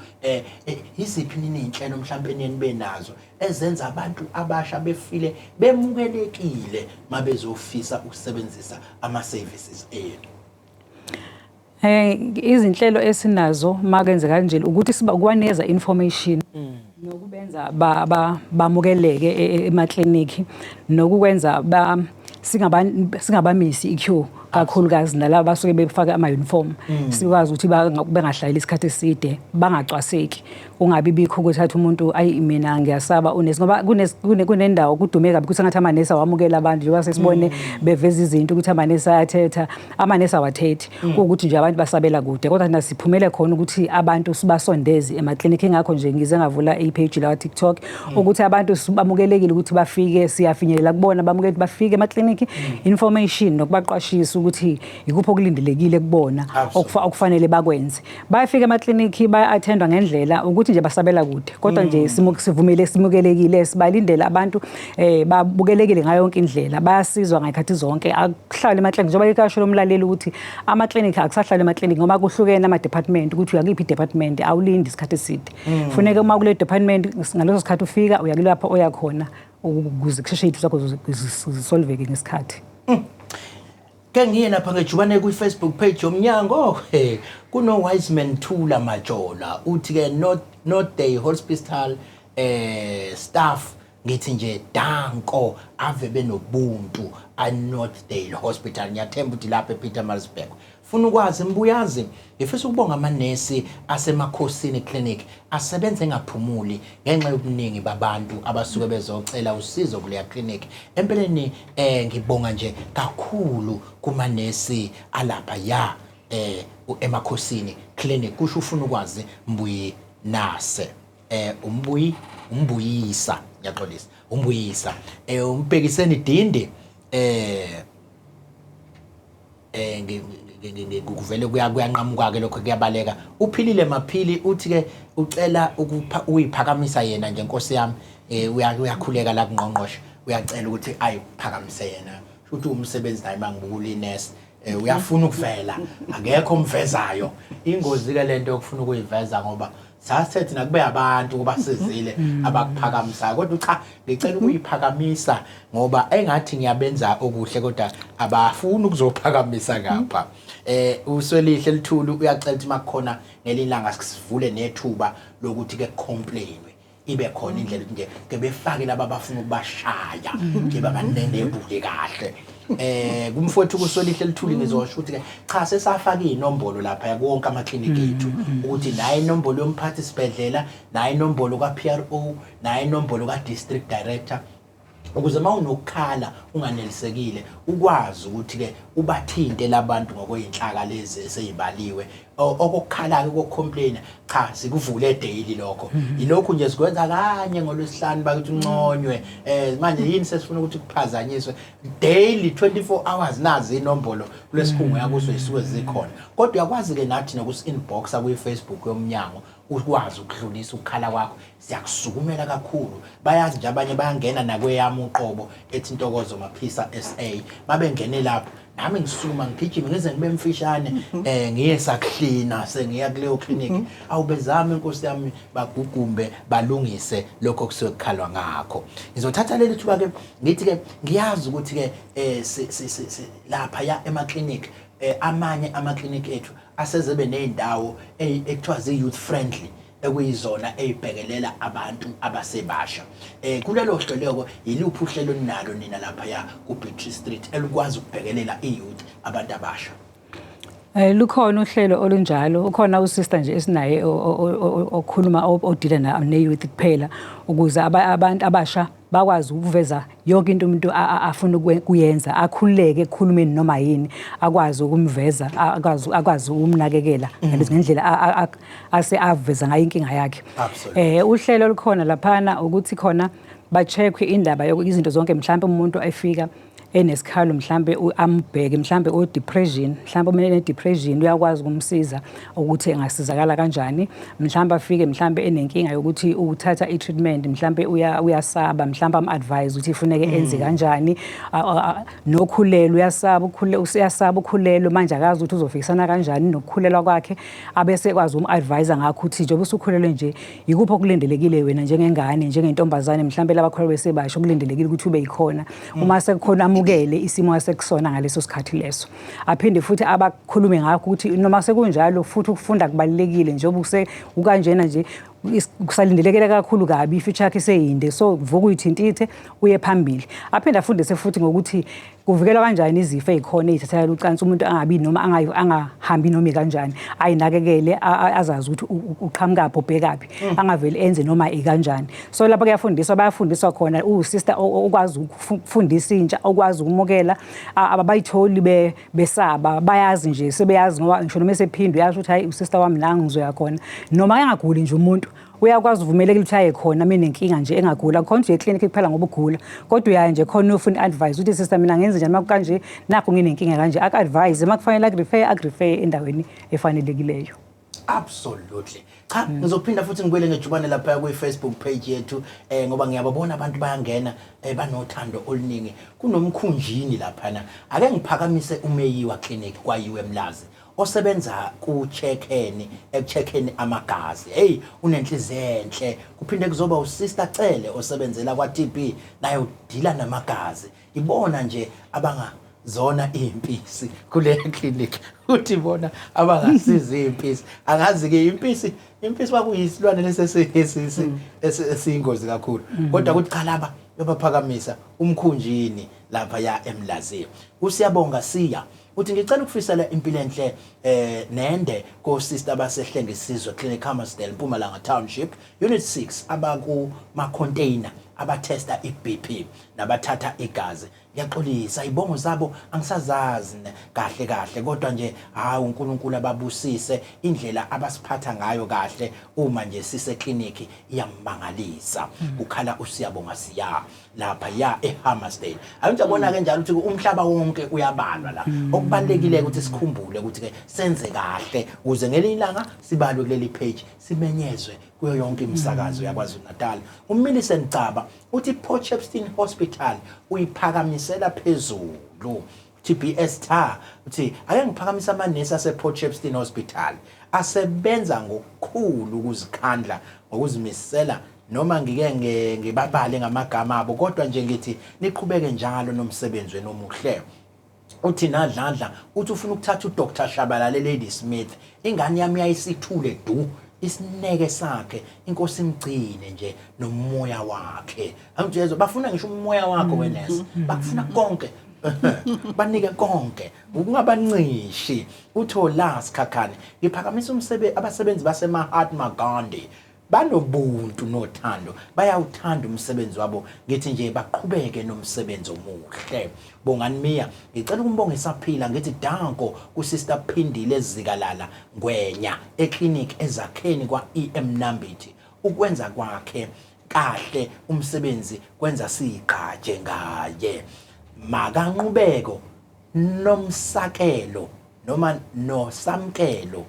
S1: Iziphi nini inhlelo mhlawumbe nibe nazo ezenza abantu abasha befile bemukelekile mabezofisa ukusebenzisa ama services enu?
S4: Izinhlelo esinazo makenze kanje ukuthi ukwanikeza information nokubenza bamukeleke emakliniki, nokukwenza singabamisi iqueue kakhulukazi nalabo basuke befaka ama-uniform. Sikwazi ukuthi bengahlali isikhathi eside, bangacwaseki, kungabi bikho ukuthi athi umuntu ayi mina ngiyasaba unesi, ngoba kunendawo kudume kabi ukuthi ngathi amanesi awamukela abantu njengoba sesibone beveza izinto ukuthi amanesi ayathetha, amanesi awathethi, ukuthi nje abantu basabela kude. Kodwa thina siphumele khona ukuthi abantu sibasondeze emakliniki. Ngakho nje ngize ngavula i-page la TikTok ukuthi abantu bamukelekile ukuthi bafike, siyafinyelela kubona bamukele bafike emakliniki, information nokubaqwashisa ukuthi ikuphi okulindelekile kubona okufanele bakwenze. Bayafika emakliniki, baya-attendwa ngendlela ukuthi nje basabela kude, kodwa nje sivumele simukelekile, sibalindele abantu babukelekile ngayo yonke indlela, bayasizwa ngayikhathi zonke. Akuhlale emakliniki njengoba ikasho lomlaleli ukuthi amakliniki akusahlala emakliniki ngoba kuhlukene ama-department ukuthi uyakuphi i-department, awulindi isikhathi eside. Kufuneka uma kule department ngaleso sikhathi ufika uyakulapha oyakhona ukuze kusheshe iy'thu zakho zisolveke ngesikhathi.
S1: Ke ngiye lapha ngejubane kwi-Facebook page yoMnyango, kuno Wiseman Thula Majola uthi ke not day hospital staff ngithi nje danko ave benobuntu a-North Dale Hospital. Ngiyathemba ukuthi lapha ePietermaritzburg. Funa ukwazi mbuyazi, ngifisa ukubonga amanesi asemakhosini clinic asebenze ngaphumuli ngenxa yobuningi babantu abasuke bezocela usizo kuleya clinic. Empeleni ngibonga nje kakhulu kumanesi alapha ya emakhosini clinic. Kusho ufuna ukwazi Mbuyi Nase umbuyisa, ngiyaxolisa, umbuyisa umbhekiseni Dindi kuvele kuyanqamuka ke lokho kuyabaleka. Uphilile Maphili uthi ke ucela uyiphakamisa yena nje Nkosi yami, uyakhuleka la kungqongqoshe, uyacela ukuthi ayiphakamise yena. Futhi umsebenzi naye mangibukula inesi uyafuna ukuvela, akekho umvezayo. Ingozi ke lento yokufuna ukuyiveza ngoba sase thina kube abantu kuba sizile abakuphakamisayo, kodwa cha ngicela ukuyiphakamisa ngoba engathi ngiyabenza okuhle kodwa abafuni ukuzophakamisa ngapha. Uswelihle Lithulu uyacela ukuthi makukhona ngelilanga sivule nethuba lokuthi ke complainwe, ibe khona indlela nje ke befake laba abafuna ukubashaya nje babanenebule kahle. Kumfowethu kusolihle Lithuli ngizosho ukuthi ke cha sesafaka inombolo lapha konke amakliniki ethu ukuthi naye inombolo yomphathi sibedlela, naye inombolo kaPRO, naye inombolo kaDistrict Director, ukuze mawunokukhala unganelisekile ukwazi ukuthi ke ubathinte labantu ngokweinhlaka lezi eseyibaliwe. Okukhala ke kokcomplain cha sikuvule daily lokho. Ilokhu nje sikwenza kanye ngoLwesihlanu bakuthi unconywe. Manje yini sesifuna ukuthi kuphazanyiswe daily 24 hours nazi inombolo kulesikhungo yakuso isuke zikhona. Kodwa uyakwazi ke nathi nokusi inboxa kwi Facebook yoMnyango ukwazi ukudlulisa ukukhala kwakho. Siyakusukumela kakhulu. Bayazi nje abanye bayangena nakweyami uqobo ethi Ntokozo Maphisa SA. Mabengene lapho nami ngisukuma ngigijima ngize ngibe mfishane ngiye sakuhlina sengiya kuleyo clinic. Awubezami Nkosi yami bagugumbe balungise lokho kusuke kukhalwa ngakho. Ngizothatha leli thuba ke ngithi ke ngiyazi ukuthi ke lapha ya emaclinic amanye amaclinic ethu asezebe nezindawo ekuthiwa zi-youth friendly ekuyizona ezibhekelela abantu abasebasha. Kulelo hlelo yiluphi uhlelo ninalo nina lapha ya ku Beatrice Street elikwazi ukubhekelela i-youth abantu abasha?
S4: Lukhona uhlelo olunjalo, ukhona usister nje esinaye okhuluma odila ne-youth kuphela ukuze abantu abasha bakwazi ukuveza yonke into umuntu afuna ukuyenza, akhululeke ekukhulumeni noma yini, akwazi ukumveza, akwazi ukumnakekela ngendlela aveza ngayo inkinga yakhe. Uhlelo olukhona laphana ukuthi khona ba-check indaba izinto zonke, mhlawumbe umuntu efika enesikhalo mhlambe ambheke mhlambe o depression mhlambe umene depression uyakwazi ukumsiza ukuthi engasizakala kanjani mhlambe afike mhlambe enenkinga yokuthi uthatha i-treatment mhlambe uyasaba mhlambe am-advise ukuthi ifuneke enze kanjani nokhulelo uyasaba ukhulelo manje akazi ukuthi uzofikisana kanjani nokukhulelwa kwakhe abese kwazi um-advise ngakho ukuthi njengoba usukhulelwe nje yikuphi okulindelekile wena njengengane njengentombazane mhlambe labakhulelwe besebasha okulindelekile ukuthi ube yikhona uma sekukhona amukele isimo asekusona ngaleso sikhathi leso aphinde futhi abakhulume ngakho ukuthi noma sekunjalo futhi ukufunda kubalekile njengoba ukanjena nje kusalindelekile kakhulu kabi ifuture yakhe seyinde so vuka uyithintithe uye phambili aphinde afundise futhi ngokuthi kuvikelwa kanjani izifo ezikhona ezithathelwa ucansi umuntu angabi noma angahambi noma kanjani ayinakekele azazi ukuthi uqhamuka ubhekaphi angaveli enze noma ikanjani so lapha bayafundiswa khona usister okwazi ukufundisa intsha okwazi ukumukela abayitholi besaba bayazi nje sebeyazi ngoba ngisho noma esephindwe yazi ukuthi hayi usister wami la ngizoya khona noma engaguli nje umuntu uyakwazi uvumelekile ukuthi aye khona mina nenkinga nje engagula khona nje eclinic kuphela ngoba ugula kodwa uyaye nje khona ufuna advice ukuthi sister mina ngenze njani makanje nakho nginenkinga kanje ak-advise makufanele ak-refer endaweni efanelekileyo.
S1: Absolutely. Cha ngizophinda futhi ngibuyele ngejubane lapha ku Facebook page yethu ngoba ngiyababona abantu bayangena banothando oluningi kunomkhunjini lapha ake ngiphakamise umeyiwa clinic kwayiwe Mlazi osebenza ekucheckeni amagazi hey unenhliziyo enhle kuphinde kuzoba usister Cele osebenzela kwa TB naye udila namagazi ibona nje abangazona impisi kule clinic uthi bona abangasiza impisi angazi ke impisi kwakuyisilwane lesesiyingozi kakhulu kodwa kuthi cha laba bebaphakamisa umkhunjini lapha ya eMlazi usiyabonga siya uthi ngicela ukufisela impilo enhle nende ko sister abasehlenge isizwe clinic Hammersdale Mpumalanga Township unit 6 abaku ma container abatesta iBP nabathatha igazi ngiyaxolisa ibongo zabo angisazazi kahle kodwa nje hayi uNkulunkulu ababusise indlela abasiphatha ngayo kahle uma nje sise clinic iyammangalisa ukhala usiyabonga siya lapha ya eHammersdale ayinjabona ke njalo ukuthi umhlaba wonke uyabalwa la okubalekile ukuthi sikhumbule ukuthi ke senze kahle ukuze ngelilanga sibalwe kuleli page simenyezwe kuyo yonke imisakazo yaKwaZulu-Natal uMillicent Caba uthi Potchefstroom Hospital uyiphakamisela phezulu TBS tha uthi ake ngiphakamisa amanesi asePotchefstroom Hospital asebenza ngokukhulu ukuzikhandla ngokuzimisela noma ngike ngibabale ngamagama abo kodwa nje ngithi niqhubeke njalo nomsebenzi wenu omuhle uthi nadlandla uthi ufuna ukuthatha uDr Shabalala Lady Smith ingane yami yayisithule isineke sakhe inkosi imgcine nje nomoya wakhe angijezwe bafuna ngisho umoya wakho wenesi bakufuna konke banike konke ukungabancishi uthola sikhakhane ngiphakamisa abasebenzi baseMahatma Gandhi banobuntu nothando bayawuthanda umsebenzi wabo ngithi nje baqhubeke nomsebenzi omuhle bongani miya ngicela ukumbonga isaphila ngithi danko kusister Phindile Zikalala Ngwenya eclinic ezakheni kwa EM Nambiti ukwenza kwakhe kahle umsebenzi kwenza siqhaje ngaye makanqubeko nomsakelo noma nosamkelo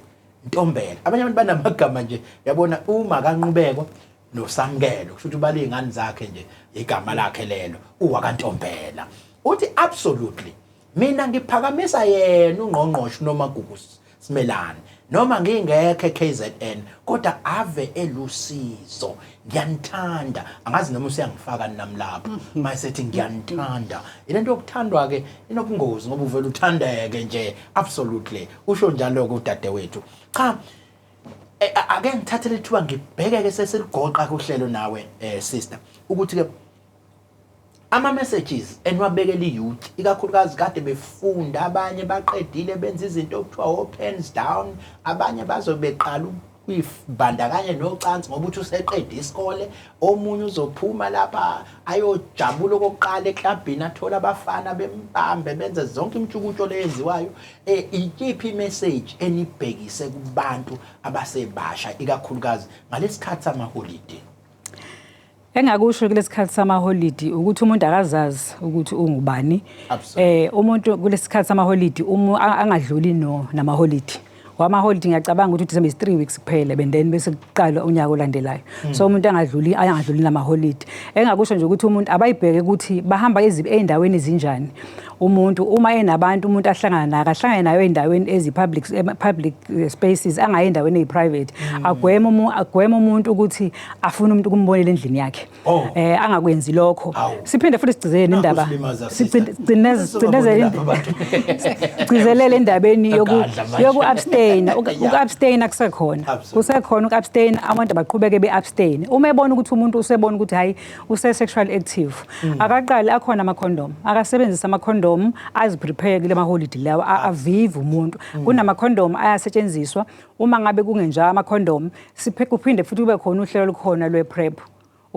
S1: Ntombela abanye abantu banamagama nje yabona uma kanqubeko nosamkelo kusho ukuthi bali ingane zakhe nje igama lakhe lelo uwakantombela uthi absolutely mina ngiphakamisa yena ungqongqoshe noma Gugu Simelane noma ngingekho KZN kodwa ave elusizo ngiyanthanda angazi noma usiyangifaka nami lapho mayisethi ngiyanthanda ilento yokuthandwa ke inobungozi ngoba uvela uthandeke nje absolutely usho njalo kudade wethu cha ake ngithathele ithuba ngibheke ke sesiligoqa kuhlelo nawe sister ukuthi ke ama messages enwabekela iyouth ikakhulukazi kade befunda abanye baqedile benza izinto okuthiwa opens down abanye bazobeqala uyibandakanye nocansi ngoba uthi useqeda isikole omunye uzophuma lapha ayojabula okokuqala eklabhini athola abafana bembambe benze zonke imitshukutsho leyenziwayo ikiphi message enibhekise kubantu abasebasha ikakhulukazi ngalesikhathi sama holiday
S4: Engakusho kulesikhathi samaholidi ukuthi umuntu akazazi ukuthi ungubani. Umuntu kulesikhathi samaholidi angadluli namaholidi. Wamaholidi ngiyacabanga ukuthi December is 3 weeks kuphela then bese kuqala unyaka olandelayo. So umuntu angadluli namaholidi. Engakusho nje ukuthi umuntu abayibheke ukuthi bahamba ezindaweni ezinjani. Umuntu uma enabantu umuntu ahlangana nayo endaweni public spaces angayi endaweni eziprivate agwema umuntu ukuthi afune umuntu ukumbonela endlini yakhe. Angakwenzi lokho. Siphinde futhi sigcizelele indaba. Sigcizelele endabeni yoku-abstain. Uku-abstain akusekhona. Kusekhona uku-abstain abantu abaqhubeke be-abstain. Uma ebona ukuthi umuntu usebona ukuthi hayi use-sexually active. Akaqale akhona ama-condom. Akasebenzisa ama-condom aziprepare kule maholidi lawa avive umuntu. Kunama-condom ayasetshenziswa uma ngabe kungenjalo ama-condom kuphinde futhi kube khona uhlelo lukhona lwe-PrEP.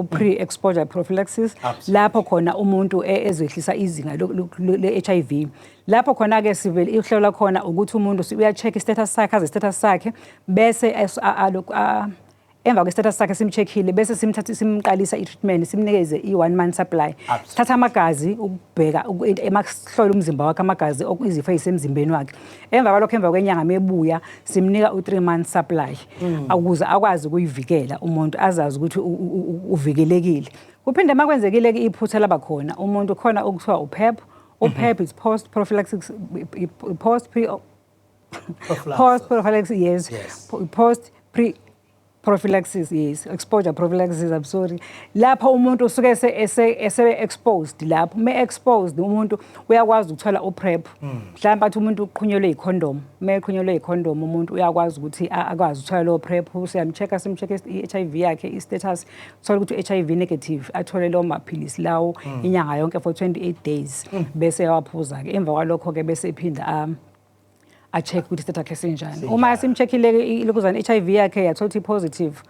S4: Pre-exposure prophylaxis lapho khona umuntu ezehlisa izinga le-HIV. Lapho khona ke sivele uhlelo lakhona ukuthi umuntu uya-check i-status sakhe aze status sakhe bese emva kwe-status sakhe simcheckile bese simqalisa i-treatment simnikeze i-1 month supply. Thatha amagazi ukubheka emakuhlola umzimba wakhe amagazi izifo ezisemzimbeni wakhe. Emva kwalokho emva kwenyanga mebuya simnika u-3 month supply ukuze akwazi ukuyivikela umuntu azazi ukuthi uvikelekile. Kuphinde makwenzekile ke iphutha laba khona umuntu khona okuthiwa uPrEP. uPrEP is post prophylaxis prophylaxis, yes. Exposure prophylaxis, I'm sorry. Lapho umuntu usuke exposed lapho. Me-exposed umuntu uyakwazi ukuthola uPrEP. Mhlawumbe athi umuntu uqhunyelwe i-condom. Meqhunyelwe i-condom umuntu uyakwazi ukuthi akwazi ukuthola lo PrEP. Siyamcheck i-HIV yakhe, i-status. Uthola ukuthi u-HIV negative. Athole lo maphilisi lawo inyanga yonke for 28 days. Bese yawaphuza ke. Emva kwalokho ke bese iphinda a-check ukuthi status yakhe senjani. Uma simcheckile ilokuzana HIV yakhe yathola ukuthi positive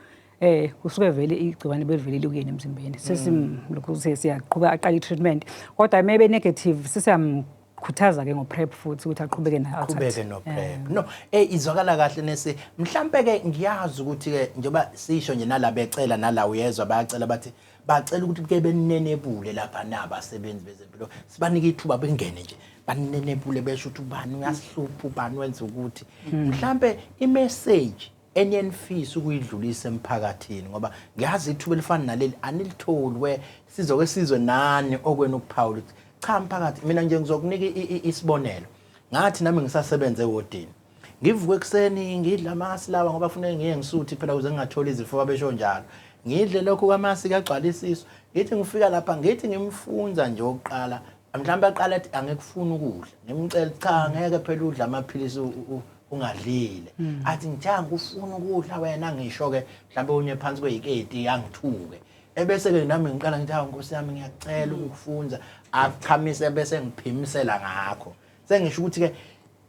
S4: kusuke vele igciwane belivele kuyena emzimbeni. Sesimlokhu siyaqhubeka aqala i-treatment. Kodwa maybe negative sisiyamkhuthaza ke ngoPrEP futhi ukuthi aqhubeke nayo.
S1: Aqhubeke noPrEP. No, izwakala kahle nese mhlambe ke ngiyazi ukuthi ke njengoba sisho nje nala becela nala uyezwa bayacela bathi bacela ukuthi ke benenebule lapha nabasebenzi bezempilo sibanike ithuba bengene nje banenebule besho ukuthi ubani uyasihlupha ubani wenza ukuthi mhlambe imessage enyenifisa ukuyidlulisa emphakathini ngoba ngiyazi ithuba elifana naleli anilitholi sizoke sizwe nani okwena ukuphawula ukuthi cha mphakathi mina nje ngizokunika isibonelo ngathi nami ngisasebenza ewodini ngivuke ekseni ngidla amasi lawa ngoba kufanele ngiye ngisuthi phela ukuze ngingatholi izifo abesho njalo ngidle lokho kwamasi kagcwalisiso ngithi ngifika lapha ngithi ngimfunza nje oqala mhlawumbe aqala athi angekufuna ukudla ngimcela cha ngeke phela udla amaphilisi ungadlile athi ngithanga ufuna ukudla wena ngisho ke mhlawumbe unye phansi kweyiketi yangithuke ebese ke nami ngiqala ngithi Nkosi yami ngiyacela ukufunza achamisa bese ngiphimisela ngakho sengisho ukuthi ke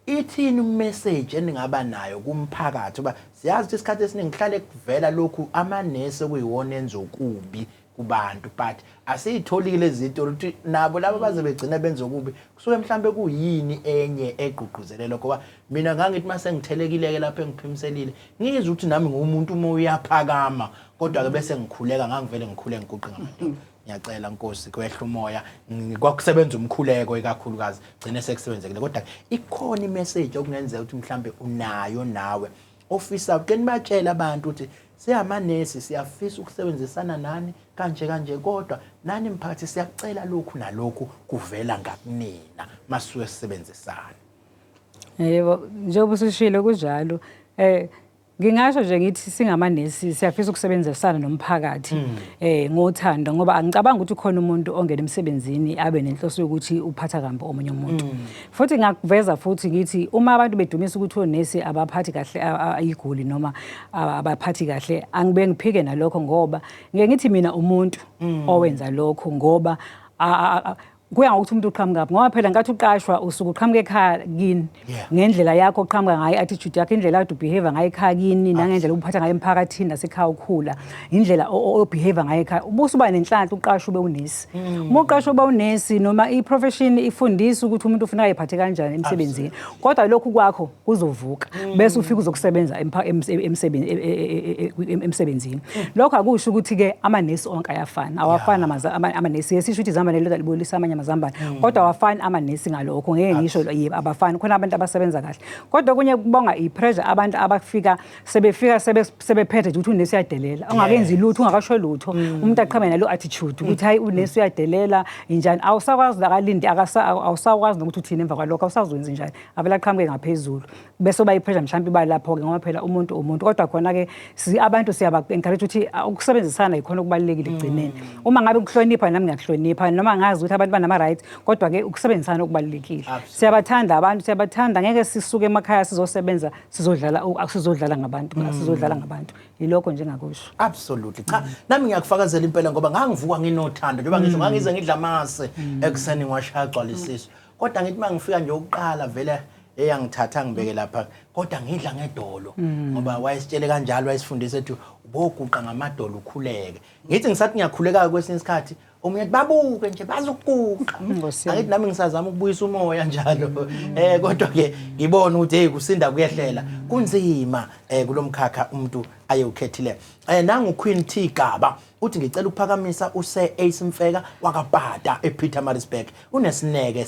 S1: ithini message eningaba nayo kumphakathi uba siyazi ukuthi isikhathi esiningi kuhlale kuvela lokhu amanesi okuyiwona enza okubi kubantu but asiyitholile izinto ukuthi nabo labo baze begcina benza okubi kusuke mhlambe kuyini enye egqugquzelelo ngoba mina ngangithi mase ngithelekile ke lapha engiphimiselile ngizwe ukuthi nami ngumuntu uma uyaphakama kodwa ke bese ngikhuleka ngangivele ngikhule ngiguqe ngamadolo ngiyacela Nkosi kwehla umoya kwakusebenza umkhuleko ikakhulukazi gcine sekusebenzekile kodwa ikhona imessage okungenzeka ukuthi mhlambe unayo nawe ofisa ukenibatshela abantu ukuthi siyamanesi siyafisa ukusebenzisana nani kanje kodwa nani mphakathi siyacela lokhu nalokhu kuvela ngakunina masuke sisebenzisana.
S4: Yebo njengoba usishilo kunjalo ngingasho nje ngithi singamanesi siyafisa ukusebenzisana nomphakathi ngothando ngoba angicabanga ukuthi khona umuntu ongena emsebenzini abe nenhloso yokuthi uphatha kambi omunye umuntu. Futhi ngakuveza futhi ngithi uma abantu bedumisa ukuthi onesi abaphathi kahle ayiguli noma abaphathi kahle angibe ngiphike nalokho ngoba ngeke ngithi mina umuntu owenza lokho ngoba kuya ngokuthi umuntu uqhamuka ngoba phela ngathi uqashwa usuku uqhamuka ekhaya kini ngendlela yakho oqhamuka ngayo attitude yakho indlela yakho behave ngayo ekhaya kini nangendlela ubuphatha ngayo emphakathini nasekhaya ukhula indlela obehave ngayo ekhaya ubusuba nenhlanhla uqashwa ube unesi uma uqashwa ube unesi noma iprofession ifundisa ukuthi umuntu ufuna ayiphathe kanjani emsebenzini kodwa lokhu kwakho kuzovuka bese ufika uzokusebenza emsebenzini lokho akusho ukuthi ke amanesi onke ayafana awafana amanesi yesisho ukuthi izamba nelota libolisa amanye amazambane kodwa awafani amanesi ngalokho ngeke ngisho abafani khona abantu abasebenza kahle kodwa kunye kubonga ipressure abantu abafika sebephethe ukuthi unesi uyadelela ungakenzi lutho ungakasho lutho umuntu aqhamene nalo attitude ukuthi hayi unesi uyadelela injani awusakwazi lakalindi awusakwazi ukuthi uthini emva kwalokho awusazwenza njani avela aqhamuke ngaphezulu bese bayipressure mhlawumbe balapho ke ngoba phela umuntu kodwa khona ke abantu siyaba encourage ukuthi ukusebenzisana ikhona okubalekile egcineni uma ngabe ukuhlonipha nami ngiyakuhlonipha noma ngazi ukuthi abantu banama rights kodwa ke ukusebenzisana okubalekile siyabathanda abantu siyabathanda ngeke sisuke emakhaya sizosebenza sizodlala ngabantu yilokho njengakusho
S1: absolutely cha nami ngiyakufakazela impela ngoba ngangivuka nginothando njengoba ngisho ngangize ngidla amase ekuseni ngwashaqwa lesiso kodwa ngithi mangifika nje ukuqala vele eyangithatha ngibeke lapha kodwa ngidla ngedolo ngoba wayesitshele kanjalo wayesifundise ethi uboguqa ngamadolo ukhuleke ngithi ngisathi ngiyakhuleka kwesinye isikhathi omunye babuke nje bazokuguqa angithi nami ngisazama ukubuyisa umoya njalo kodwa ke ngibona ukuthi hey kusinda kuyehlela kunzima kulomkhakha umuntu ayekhethile nangu Queen T Gaba uthi ngicela ukuphakamisa use Ace Mfeka wakabhada ePietermaritzburg unesineke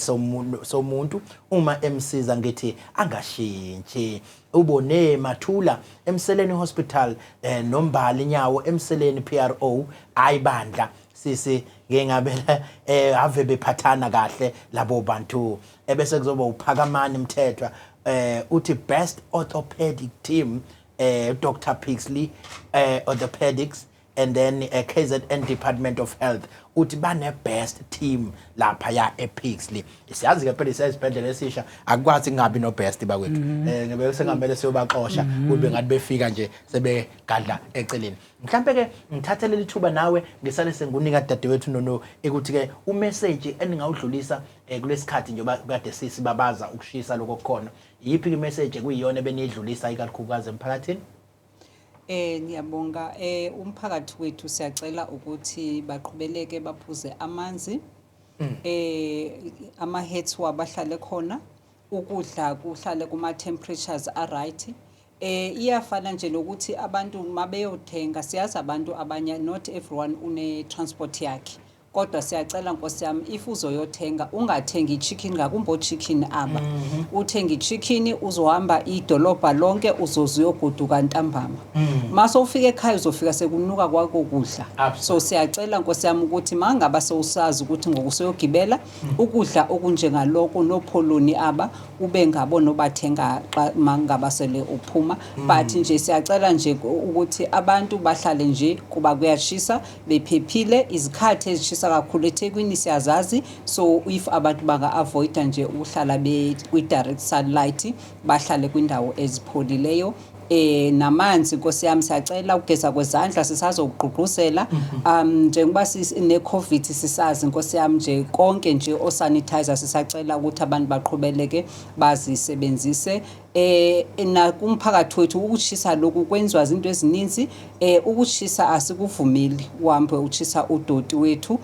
S1: somuntu uma emsiza ngithi angashintshi ubone Mathula eMseleni Hospital nombali nyawo eMseleni PRO ayibandla sisi ngengabela ave bephathana kahle labo bantu ebese kuzoba uphakamani Mthethwa uthi best orthopedic team Dr Pixley orthopedics and then KZN Department of Health uthi bane best team lapha ya ePixley siyazi ke phela isibhedlela esisha akwazi ngabi no best bakwethu ngebe sengamele siyobaxosha kube ngathi befika nje sebegadla eceleni mhlambe ke ngithathele lithuba nawe ngisale sengunika dadewethu Nono ukuthi ke umessage eningawudlulisa kulesikhathi nje kade sisibabaza ukushisa lokho khona yipi ke message kuyiyona ebenidlulisa ikakhulukazi emphakathini
S3: ngiyabonga umphakathi wethu siyacela ukuthi baqhubeleke baphuze amanzi ama heads wabahlale khona ukudla kuhlale kuma temperatures are right iyafana nje lokuthi abantu mabeyothenga siyazi abantu abanye not everyone une transport yakhe kodwa siyacela Nkosi yami if uzoyothenga ungathengi chicken ngakumbo chicken aba uthenga chicken uzohamba idolobha lonke uzozuyogoduka ntambama mase ufike ekhaya uzofika sekunuka kwakho kudla so siyacela Nkosi yami ukuthi mangaba sewusazi ukuthi ngokuseyogibela ukudla okunjengaloko nopholoni aba ube ngabo nobathenga mangaba sele uphuma but nje siyacela nje ukuthi abantu bahlale nje kuba kuyashisa bephephile izikhathi ezishisa kakhulu eThekwini siyazazi so if abantu banga avoid nje uhlala kwi direct sunlight bahlale kwindawo ezipholileyo namanzi Nkosi yami siyacela ugeza kwezandla sisazogqugquzela njengoba sine covid sisazi Nkosi yami nje konke nje o sanitizer sisacela ukuthi abantu baqhubeleke bazisebenzise na kumphakathi wethu ukushisa lokhu kwenziwa izinto ezininzi ukushisa asikuvumeli uhambe uchisa udoti wethu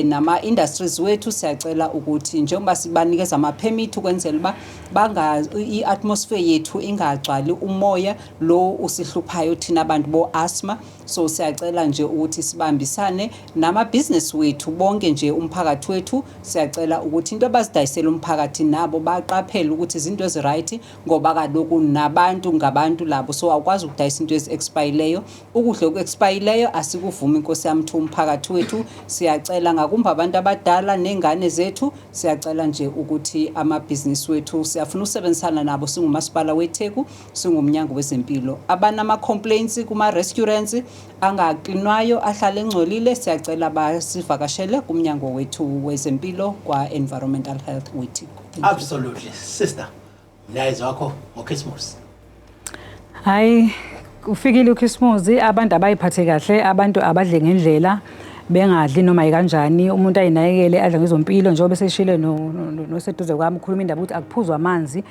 S3: nama industries wethu siyacela ukuthi njengoba sibanikeza ama permit ukwenzela ba banga iatmosphere yethu ingagcwali umoya lo usihluphayo thina abantu bo asthma so siyacela nje ukuthi sibambisane nama business wethu bonke nje umphakathi wethu siyacela ukuthi into abazidayisela umphakathi nabo baqaphela ukuthi izinto ezi right ngoba kaloku nabantu ngabantu labo so awukwazi ukudayisa into ezi expireyo ukudla oku expireyo asikuvumi Nkosi yami umphakathi wethu siyacela ngakumba abantu abadala nengane zethu siyacela nje ukuthi ama business wethu siyafuna usebenzisana nabo singumasipala weTheku singuMnyango wezeMpilo abana ama complaints kuma restaurants angaqinwayo ahlale engcolile siyacela basivakashele kuMnyango wethu wezeMpilo kwa environmental health weTheku
S1: absolutely sister mlayezo wakho ngoChristmas
S4: hayi ufikile uChristmas abantu abayiphathe kahle abantu abadle ngendlela bengadli noma yikanjani umuntu ayinakekele adla ngezompilo njengoba seshile noseduze kwami ukhuluma indaba ukuthi akuphuzwa amanzi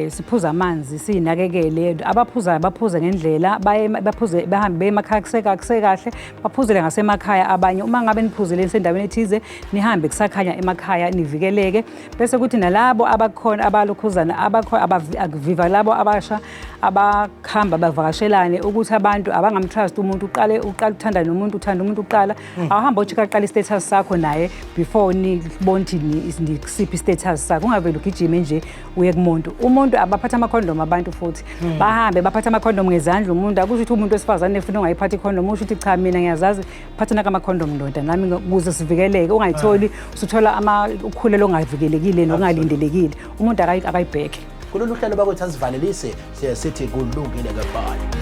S4: siphuza amanzi sinakekele abaphuzayo baphuze ngendlela baphuze bahambe bemakhaya kusekahle baphuzele ngasemakhaya abanye uma ngabe niphuzele sendaweni ethize nihambe kusakhanya emakhaya nivikeleke bese kuthi nalabo abakhona abalokhuzana abaviva labo abasha abakhamba bavakashelane ukuthi abantu abangamtrust umuntu uqala uthanda nomuntu uthanda umuntu uqala awuhamba uthi qala istatus sakho naye before nibona ukuthi nikusiphi istatus sakho ungavela ugijime nje uye kumuntu umuntu abaphatha amakhondom abantu futhi bahambe baphatha amakhondom ngezandla umuntu akusho ukuthi umuntu wesifazane efuna ungayiphathi ikhondom usho ukuthi cha mina ngiyazazi phathana amakhondom ndoda nami ukuze sivikeleke ungayitholi usuthola ukhulelo ongavikelekile nokungalindelekile umuntu akayibheke
S1: kulolu hlelo bakuthi asivalelise sithi kulungile kakhulu